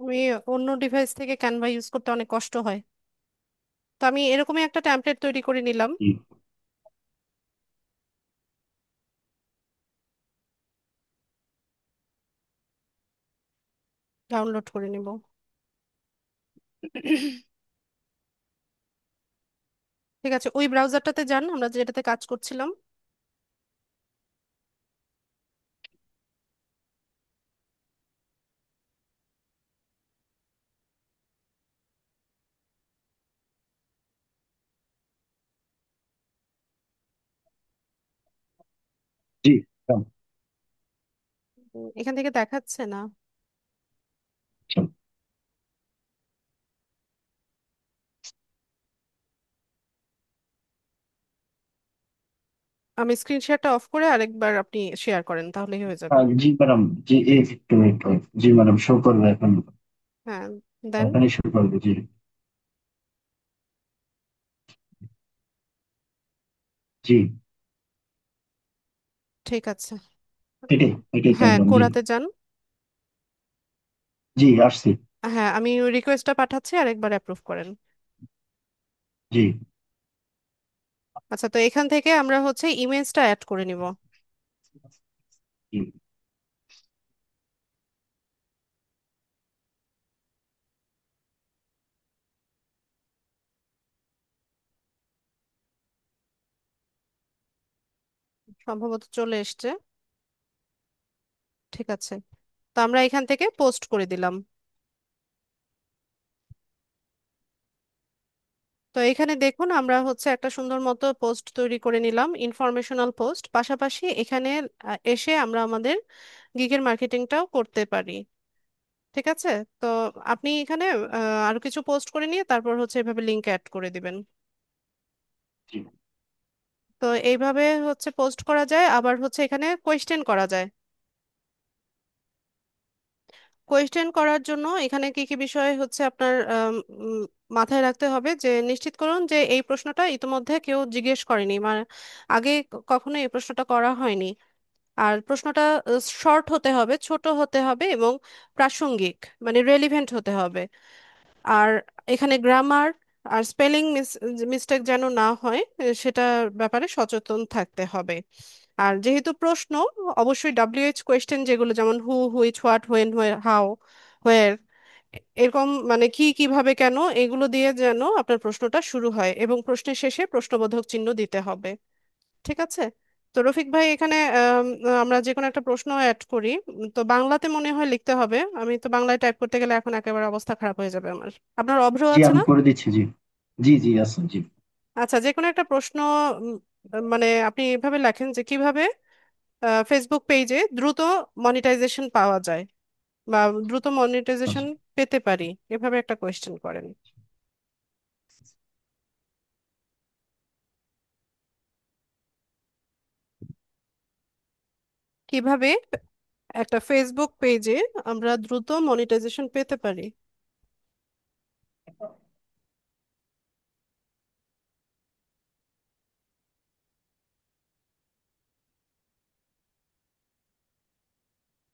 আমি অন্য ডিভাইস থেকে ক্যানভা ইউজ করতে অনেক কষ্ট হয়। তো আমি এরকমই একটা ট্যাম্পলেট তৈরি করে নিলাম, জি। ডাউনলোড করে নিব। ঠিক আছে, ওই ব্রাউজারটাতে যান আমরা যেটাতে কাজ করছিলাম। জি। হ্যাঁ, এখান থেকে দেখাচ্ছে না। আচ্ছা। আমি স্ক্রিন শেয়ারটা অফ করে আরেকবার আপনি শেয়ার করেন, তাহলেই হয়ে যাবে। জি ম্যাডাম। জি একটু একটু। জি ম্যাডাম, শো করবে এখন। হ্যাঁ, দেন। এখনই শো করবে, জি। জি। ঠিক আছে। এটাই এটাই হ্যাঁ, করলাম, জি। কোরাতে যান। জি, আসছি। হ্যাঁ, আমি রিকোয়েস্টটা পাঠাচ্ছি, আরেকবার অ্যাপ্রুভ করেন। জি। আচ্ছা, তো এখান থেকে আমরা হচ্ছে ইমেজটা অ্যাড করে নিব। জি। সম্ভবত চলে এসছে। ঠিক আছে, তো আমরা এখান থেকে পোস্ট করে দিলাম। তো এখানে দেখুন আমরা হচ্ছে একটা সুন্দর মতো পোস্ট তৈরি করে নিলাম, ইনফরমেশনাল পোস্ট। পাশাপাশি এখানে এসে আমরা আমাদের গিগের মার্কেটিংটাও করতে পারি। ঠিক আছে। তো আপনি এখানে আরো কিছু পোস্ট করে নিয়ে তারপর হচ্ছে এভাবে লিংক অ্যাড করে দিবেন। জি। তো এইভাবে হচ্ছে পোস্ট করা যায়, আবার হচ্ছে এখানে কোয়েশ্চেন করা যায়। কোয়েশ্চেন করার জন্য এখানে কি কি বিষয় হচ্ছে আপনার মাথায় রাখতে হবে, যে নিশ্চিত করুন যে এই প্রশ্নটা ইতিমধ্যে কেউ জিজ্ঞেস করেনি, মানে আগে কখনো এই প্রশ্নটা করা হয়নি। আর প্রশ্নটা শর্ট হতে হবে, ছোট হতে হবে এবং প্রাসঙ্গিক, মানে রেলিভেন্ট হতে হবে। আর এখানে গ্রামার আর স্পেলিং মিস্টেক যেন না হয়, সেটার ব্যাপারে সচেতন থাকতে হবে। আর যেহেতু প্রশ্ন, অবশ্যই WH কোয়েশ্চেন যেগুলো, যেমন হু, হুইচ, হোয়াট, হোয়েন, হাউ, হোয়ার, এরকম মানে কি, কিভাবে, কেন, এগুলো দিয়ে যেন আপনার প্রশ্নটা শুরু হয় এবং প্রশ্নের শেষে প্রশ্নবোধক চিহ্ন দিতে হবে। ঠিক আছে। তো রফিক ভাই, এখানে আমরা যে কোনো একটা প্রশ্ন অ্যাড করি। তো বাংলাতে মনে হয় লিখতে হবে, আমি তো বাংলায় টাইপ করতে গেলে এখন একেবারে অবস্থা খারাপ হয়ে যাবে আমার। আপনার অভ্র জি আছে আমি না? করে দিচ্ছি, জি। জি জি আছে, জি। আচ্ছা, যে কোনো একটা প্রশ্ন উম, মানে আপনি এভাবে লেখেন যে কিভাবে ফেসবুক পেজে দ্রুত মনিটাইজেশন পাওয়া যায় বা দ্রুত মনিটাইজেশন আচ্ছা। পেতে পারি, এভাবে একটা কোয়েশ্চেন করেন। কিভাবে একটা ফেসবুক পেজে আমরা দ্রুত মনিটাইজেশন পেতে পারি।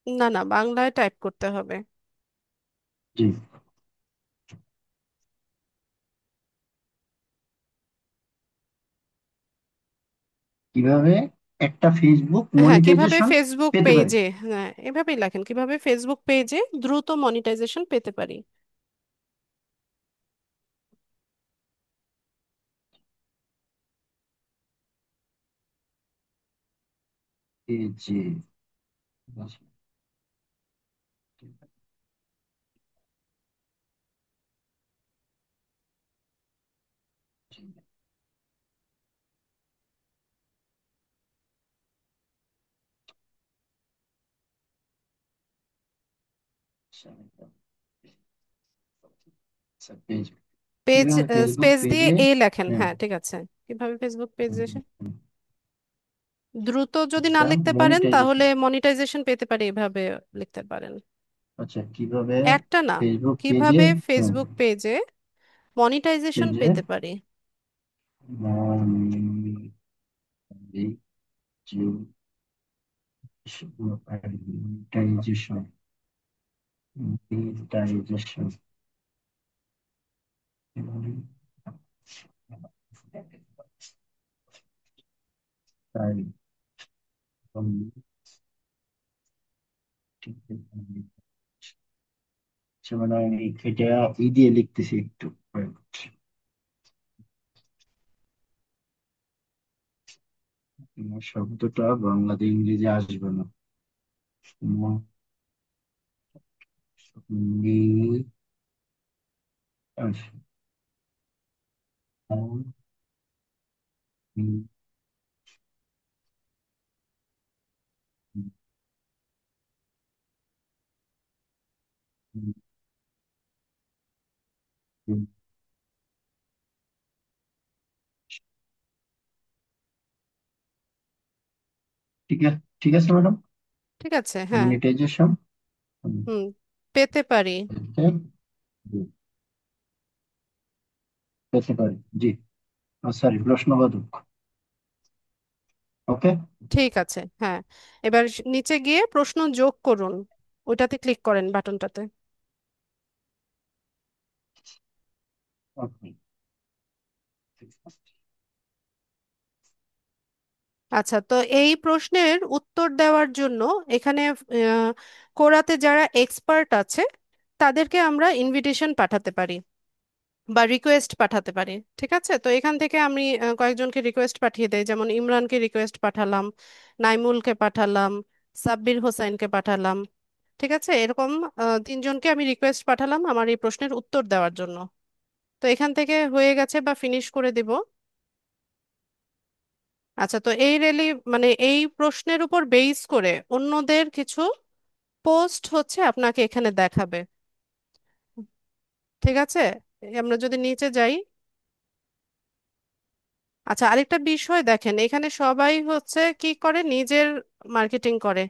না না, বাংলায় টাইপ করতে হবে। জি। কিভাবে একটা ফেসবুক হ্যাঁ, কিভাবে মনিটাইজেশন ফেসবুক পেতে পারে? পেজে, হ্যাঁ এভাবেই লেখেন, কিভাবে ফেসবুক পেজে দ্রুত মনিটাইজেশন পেতে পারি। এই যে, পেজ, কিভাবে ফেসবুক স্পেস দিয়ে পেজে? এ লেখেন, হ্যাঁ। হ্যাঁ ঠিক আছে। কিভাবে ফেসবুক পেজে হুম, হুম। দ্রুত যদি না আচ্ছা, লিখতে পারেন তাহলে মনিটাইজেশন। মনিটাইজেশন পেতে পারি, এভাবে লিখতে পারেন। আচ্ছা, কিভাবে একটা না, ফেসবুক পেজে? কিভাবে হুম, ফেসবুক পেজে মনিটাইজেশন পেজে পেতে পারি। মনিটাইজেশন। মনিটাইজেশন। তাই, আচ্ছা, মানে আমি এটা দিয়ে লিখতেছি একটু। শব্দটা বাংলাতে ইংরেজি আসবে না। নি- আচ্ছা, ঠিক আছে, ঠিক আছে ম্যাডাম। ঠিক আছে, হ্যাঁ। মনিটাইজেশন হুম, পেতে পারি। পেতে পারি, জি। সরি, প্রশ্নবোধক। ওকে। ঠিক আছে, হ্যাঁ। এবার নিচে গিয়ে প্রশ্ন যোগ করুন, ওইটাতে ক্লিক করেন, বাটনটাতে। ওকে। আচ্ছা, তো এই প্রশ্নের উত্তর দেওয়ার জন্য এখানে কোরাতে যারা এক্সপার্ট আছে তাদেরকে আমরা ইনভিটেশন পাঠাতে পারি বা রিকোয়েস্ট পাঠাতে পারি। ঠিক আছে, তো এখান থেকে আমি কয়েকজনকে রিকোয়েস্ট পাঠিয়ে দেই, যেমন ইমরানকে রিকোয়েস্ট পাঠালাম, নাইমুলকে পাঠালাম, সাব্বির হোসাইনকে পাঠালাম। ঠিক আছে, এরকম তিনজনকে আমি রিকোয়েস্ট পাঠালাম আমার এই প্রশ্নের উত্তর দেওয়ার জন্য। তো এখান থেকে হয়ে গেছে বা ফিনিশ করে দিব। আচ্ছা, তো এই মানে এই প্রশ্নের উপর বেস করে অন্যদের কিছু পোস্ট হচ্ছে আপনাকে এখানে দেখাবে। ঠিক আছে, আমরা যদি নিচে যাই, আচ্ছা আরেকটা বিষয় দেখেন, এখানে সবাই হচ্ছে কি করে, নিজের মার্কেটিং করে।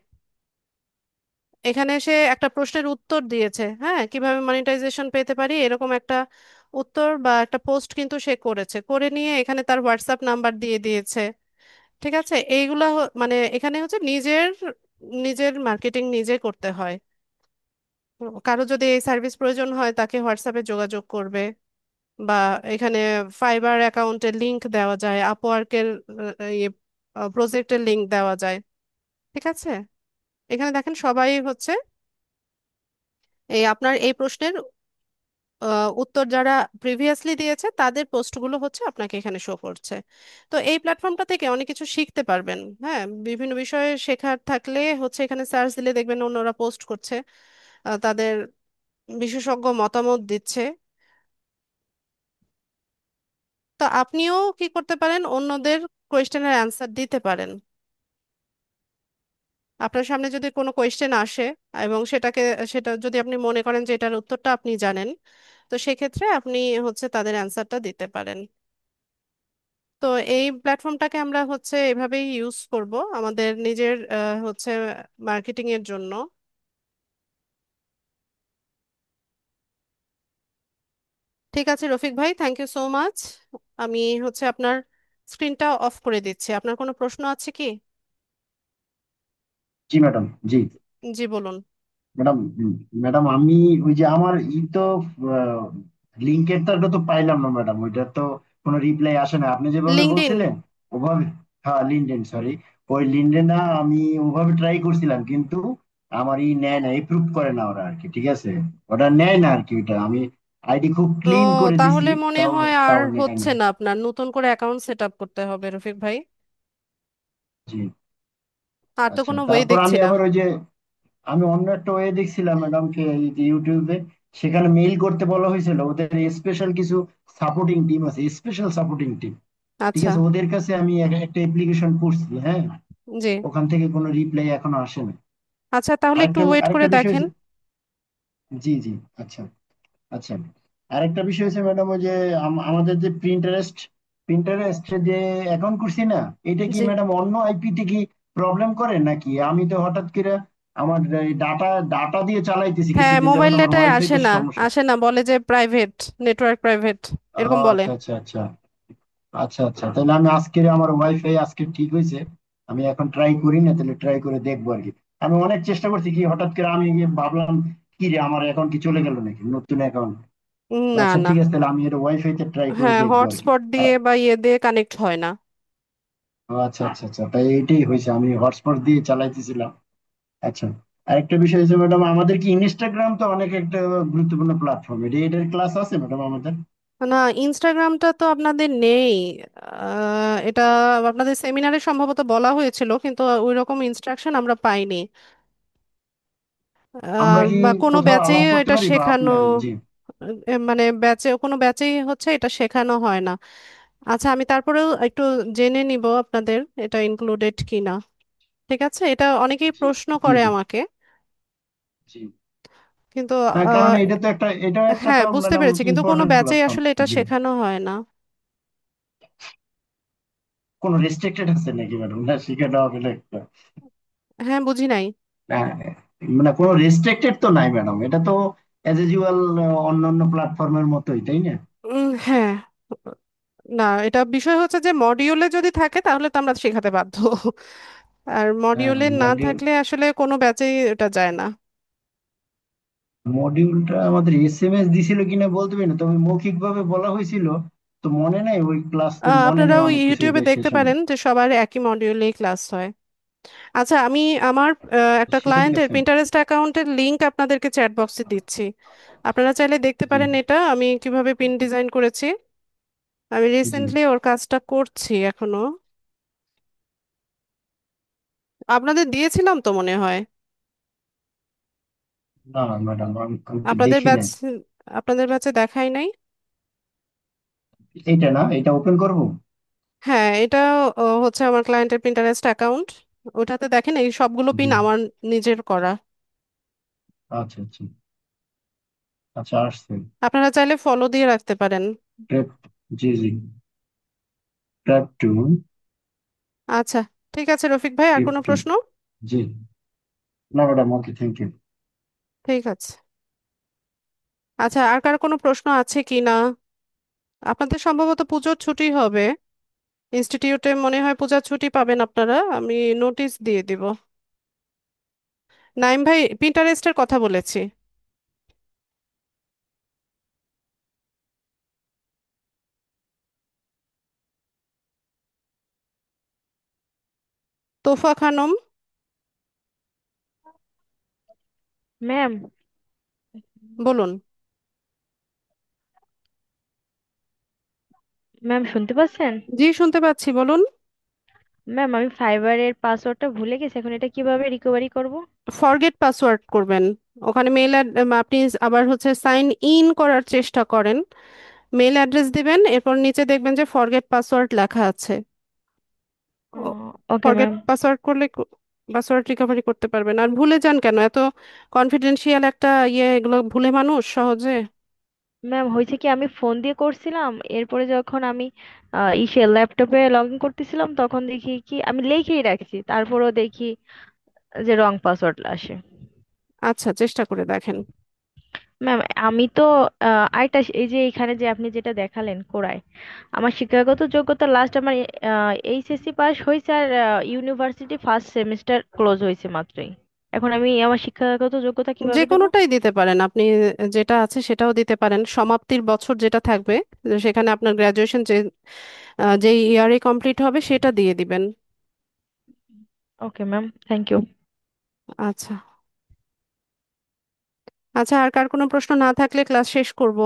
এখানে সে একটা প্রশ্নের উত্তর দিয়েছে, হ্যাঁ, কিভাবে মনিটাইজেশন পেতে পারি, এরকম একটা উত্তর বা একটা পোস্ট কিন্তু সে করেছে, করে নিয়ে এখানে তার হোয়াটসঅ্যাপ নাম্বার দিয়ে দিয়েছে। ঠিক আছে, এইগুলা মানে এখানে হচ্ছে নিজের নিজের মার্কেটিং নিজে করতে হয়। কারো যদি এই সার্ভিস প্রয়োজন হয় তাকে হোয়াটসঅ্যাপে যোগাযোগ করবে, বা এখানে ফাইবার অ্যাকাউন্টের লিংক দেওয়া যায়, আপওয়ার্কের প্রজেক্টের লিংক দেওয়া যায়। ঠিক আছে, এখানে দেখেন সবাই হচ্ছে এই আপনার এই প্রশ্নের উত্তর যারা প্রিভিয়াসলি দিয়েছে তাদের পোস্টগুলো হচ্ছে আপনাকে এখানে শো করছে। তো এই প্ল্যাটফর্মটা থেকে অনেক কিছু শিখতে পারবেন। হ্যাঁ, বিভিন্ন বিষয়ে শেখার থাকলে হচ্ছে এখানে সার্চ দিলে দেখবেন অন্যরা পোস্ট করছে, তাদের বিশেষজ্ঞ মতামত দিচ্ছে। তো আপনিও কি করতে পারেন, অন্যদের কোয়েশ্চেনের অ্যান্সার দিতে পারেন। আপনার সামনে যদি কোনো কোয়েশ্চেন আসে এবং সেটা যদি আপনি মনে করেন যে এটার উত্তরটা আপনি জানেন, তো সেক্ষেত্রে আপনি হচ্ছে তাদের অ্যান্সারটা দিতে পারেন। তো এই প্ল্যাটফর্মটাকে আমরা হচ্ছে এভাবেই ইউজ করব আমাদের নিজের হচ্ছে মার্কেটিং এর জন্য। ঠিক আছে রফিক ভাই, থ্যাংক ইউ সো মাচ। আমি হচ্ছে আপনার স্ক্রিনটা অফ করে দিচ্ছি। আপনার কোনো প্রশ্ন আছে কি? জি ম্যাডাম, জি। জি বলুন। ম্যাডাম, ম্যাডাম আমি ওই যে আমার তো লিঙ্কের তো পাইলাম না ম্যাডাম, ওইটা তো কোনো রিপ্লাই আসে না আপনি যেভাবে লিঙ্কডইন। বলছিলেন ওভাবে। হ্যাঁ, লিনডেন, সরি। ওই লিনডেন আমি ওভাবে ট্রাই করছিলাম, কিন্তু আমার নেয় না, এপ্রুভ করে না ওরা আর কি। ঠিক আছে, ওটা নেয় না আর কি। ওইটা আমি আইডি খুব ও, ক্লিন করে দিছি, তাহলে মনে তাও হয় আর তাও নেয় না। হচ্ছে না, আপনার নতুন করে অ্যাকাউন্ট সেট আপ করতে হবে রফিক ভাই। জি। আর তো আচ্ছা, কোনো ওয়ে তারপর দেখছি আমি না। আবার ওই যে আমি অন্য একটা ওয়ে দেখছিলাম ম্যাডামকে, এই যে ইউটিউবে, সেখানে মেইল করতে বলা হয়েছিল। ওদের স্পেশাল কিছু সাপোর্টিং টিম আছে, স্পেশাল সাপোর্টিং টিম। ঠিক আচ্ছা। আছে, ওদের কাছে আমি একটা অ্যাপ্লিকেশন করছি, হ্যাঁ। জি। ওখান থেকে কোনো রিপ্লাই এখনো আসেনি। আচ্ছা তাহলে একটু আরেকটা ওয়েট করে আরেকটা বিষয় দেখেন। হচ্ছে, জি জি, আচ্ছা আচ্ছা, আরেকটা বিষয় হচ্ছে ম্যাডাম, ওই যে আমাদের যে প্রিন্টারেস্ট যে অ্যাকাউন্ট করছি না, এটা কি জি। ম্যাডাম অন্য আইপিতে কি প্রবলেম করে নাকি? আমি তো হঠাৎ করে আমার ডাটা ডাটা দিয়ে চালাইতেছি হ্যাঁ, কিছুদিন মোবাইল যাবত, আমার ডেটায় আসে ওয়াইফাইতে না। সমস্যা। আসে না, বলে যে প্রাইভেট, নেটওয়ার্ক প্রাইভেট, এরকম বলে। আচ্ছা আচ্ছা আচ্ছা, আচ্ছা আচ্ছা, তাহলে আমি আজকে আমার ওয়াইফাই আজকে ঠিক হয়েছে। আমি এখন ট্রাই করি না, তাহলে ট্রাই করে দেখবো আর কি। আমি অনেক চেষ্টা করছি, কি হঠাৎ করে আমি গিয়ে ভাবলাম কি রে, আমার অ্যাকাউন্ট কি চলে গেল নাকি, নতুন অ্যাকাউন্ট। না আচ্ছা না। ঠিক আছে, তাহলে আমি এটা ওয়াইফাই তে ট্রাই করে হ্যাঁ, দেখবো আর কি। হটস্পট দিয়ে বা ইয়ে দিয়ে কানেক্ট হয় না। আচ্ছা আচ্ছা আচ্ছা, তাই এইটাই হয়েছে, আমি হটস্পট দিয়ে চালাইতেছিলাম। আচ্ছা, আরেকটা বিষয় হচ্ছে ম্যাডাম, আমাদের কি ইনস্টাগ্রাম তো অনেক একটা গুরুত্বপূর্ণ প্ল্যাটফর্ম, এটার ক্লাস আছে ম্যাডাম আমাদের? না, ইনস্টাগ্রামটা তো আপনাদের নেই। এটা আপনাদের সেমিনারে সম্ভবত বলা হয়েছিল, কিন্তু ওই রকম ইনস্ট্রাকশন আমরা পাইনি। আমরা কি বা কোনো কোথাও ব্যাচেই অ্যালাউ করতে এটা পারি, বা শেখানো, আপনার? জি। মানে ব্যাচে কোনো ব্যাচেই হচ্ছে এটা শেখানো হয় না। আচ্ছা, আমি তারপরেও একটু জেনে নিব আপনাদের এটা ইনক্লুডেড কিনা। ঠিক আছে, এটা অনেকেই জি প্রশ্ন জি করে জি আমাকে, জি। কিন্তু হ্যাঁ, কারণ আহ, এটাও একটা হ্যাঁ তো বুঝতে ম্যাডাম পেরেছি, কিন্তু কোনো ইম্পর্টেন্ট ব্যাচেই প্ল্যাটফর্ম। আসলে এটা জি। শেখানো হয় না। কোনো রেস্ট্রিক্টেড আছে নাকি ম্যাডাম, না শিখাটা হবে না একটা? হ্যাঁ, বুঝি নাই। না, মানে কোনো রেস্ট্রিক্টেড তো নাই ম্যাডাম, এটা তো অ্যাজ ইউজুয়াল অন্যান্য প্ল্যাটফর্মের মতোই, তাই না? হ্যাঁ, না, এটা বিষয় হচ্ছে যে মডিউলে যদি থাকে তাহলে তো আমরা শেখাতে বাধ্য। আর হ্যাঁ, মডিউলে না থাকলে আসলে কোনো ব্যাচেই এটা যায় না। মডিউলটা আমাদের এসএমএস দিছিল কিনা বলতে পারি না, তবে মৌখিক ভাবে বলা হয়েছিল। তো মনে নাই, ওই ক্লাস তো মনে নেই আপনারাও অনেক কিছু ইউটিউবে ওদের সেই দেখতে সময়। পারেন যে সবার একই মডিউলেই ক্লাস হয়। আচ্ছা, আমি আমার একটা সেটা ঠিক ক্লায়েন্টের আছে। পিন্টারেস্ট অ্যাকাউন্টের লিংক আপনাদেরকে চ্যাট বক্সে দিচ্ছি। আপনারা চাইলে দেখতে জি পারেন এটা আমি কিভাবে পিন ডিজাইন করেছি। আমি জি। রিসেন্টলি ওর কাজটা করছি এখনো। আপনাদের দিয়েছিলাম তো মনে হয়। না ম্যাডাম, আমি তো আপনাদের দেখি ব্যাচ নাই। আপনাদের ব্যাচে দেখাই নাই। এইটা না, এটা ওপেন করব। হ্যাঁ, এটা হচ্ছে আমার ক্লায়েন্টের পিন্টারেস্ট অ্যাকাউন্ট। ওটাতে দেখেন এই সবগুলো জি। পিন আমার নিজের করা। আচ্ছা আচ্ছা। আচ্ছা আসছে। আপনারা চাইলে ফলো দিয়ে রাখতে পারেন। ট্র্যাপ, জি জি, ট্র্যাপ টু। আচ্ছা, ঠিক আছে রফিক ভাই, আর কোনো 50। প্রশ্ন? জি, না ম্যাডাম, ওকে, থ্যাংক ইউ। ঠিক আছে। আচ্ছা, আর কার কোনো প্রশ্ন আছে কি না? আপনাদের সম্ভবত পুজোর ছুটি হবে, ইনস্টিটিউটে মনে হয় পূজার ছুটি পাবেন আপনারা, আমি নোটিশ দিয়ে দিব। নাইম ভাই, পিন্টারেস্টের কথা বলেছি। তোফা খানম, ম্যাম, বলুন। ম্যাম শুনতে পাচ্ছেন? জি, শুনতে পাচ্ছি, বলুন। ম্যাম, আমি ফাইবারের পাসওয়ার্ডটা ভুলে গেছি, এখন এটা কিভাবে রিকভারি করব? ফরগেট পাসওয়ার্ড করবেন। ওখানে আপনি আবার হচ্ছে সাইন ইন করার চেষ্টা করেন, মেল অ্যাড্রেস দিবেন, এরপর নিচে দেখবেন যে ফরগেট পাসওয়ার্ড লেখা আছে। ওকে ফরগেট ম্যাম। পাসওয়ার্ড করলে পাসওয়ার্ড রিকভারি করতে পারবেন। আর ভুলে যান কেন এত? কনফিডেন্সিয়াল একটা ইয়ে, এগুলো ভুলে মানুষ সহজে? ম্যাম, হয়েছে কি, আমি ফোন দিয়ে করছিলাম, এরপরে যখন আমি ইসে ল্যাপটপে লগ ইন করতেছিলাম তখন দেখি কি আমি লিখেই রাখছি, তারপরেও দেখি যে রং পাসওয়ার্ড আসে। আচ্ছা, চেষ্টা করে দেখেন। ম্যাম, আমি তো আরেকটা এই যে এখানে যে আপনি যেটা দেখালেন কোরায়, আমার শিক্ষাগত যোগ্যতা লাস্ট আমার এইচএসসি পাস হয়েছে, আর ইউনিভার্সিটি ফার্স্ট সেমিস্টার ক্লোজ হয়েছে মাত্রই। এখন আমি আমার শিক্ষাগত যোগ্যতা যে কিভাবে দেব? কোনোটাই দিতে পারেন আপনি, যেটা আছে সেটাও দিতে পারেন। সমাপ্তির বছর যেটা থাকবে, সেখানে আপনার গ্রাজুয়েশন যে ইয়ারে কমপ্লিট হবে সেটা দিয়ে দিবেন। Okay ma'am, thank you. আচ্ছা। আচ্ছা, আর কার কোনো প্রশ্ন না থাকলে ক্লাস শেষ করব।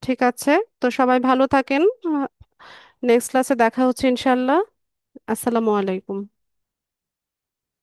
ঠিক আছে, তো সবাই ভালো থাকেন। নেক্সট ক্লাসে দেখা হচ্ছে ইনশাল্লাহ। আসসালামু আলাইকুম।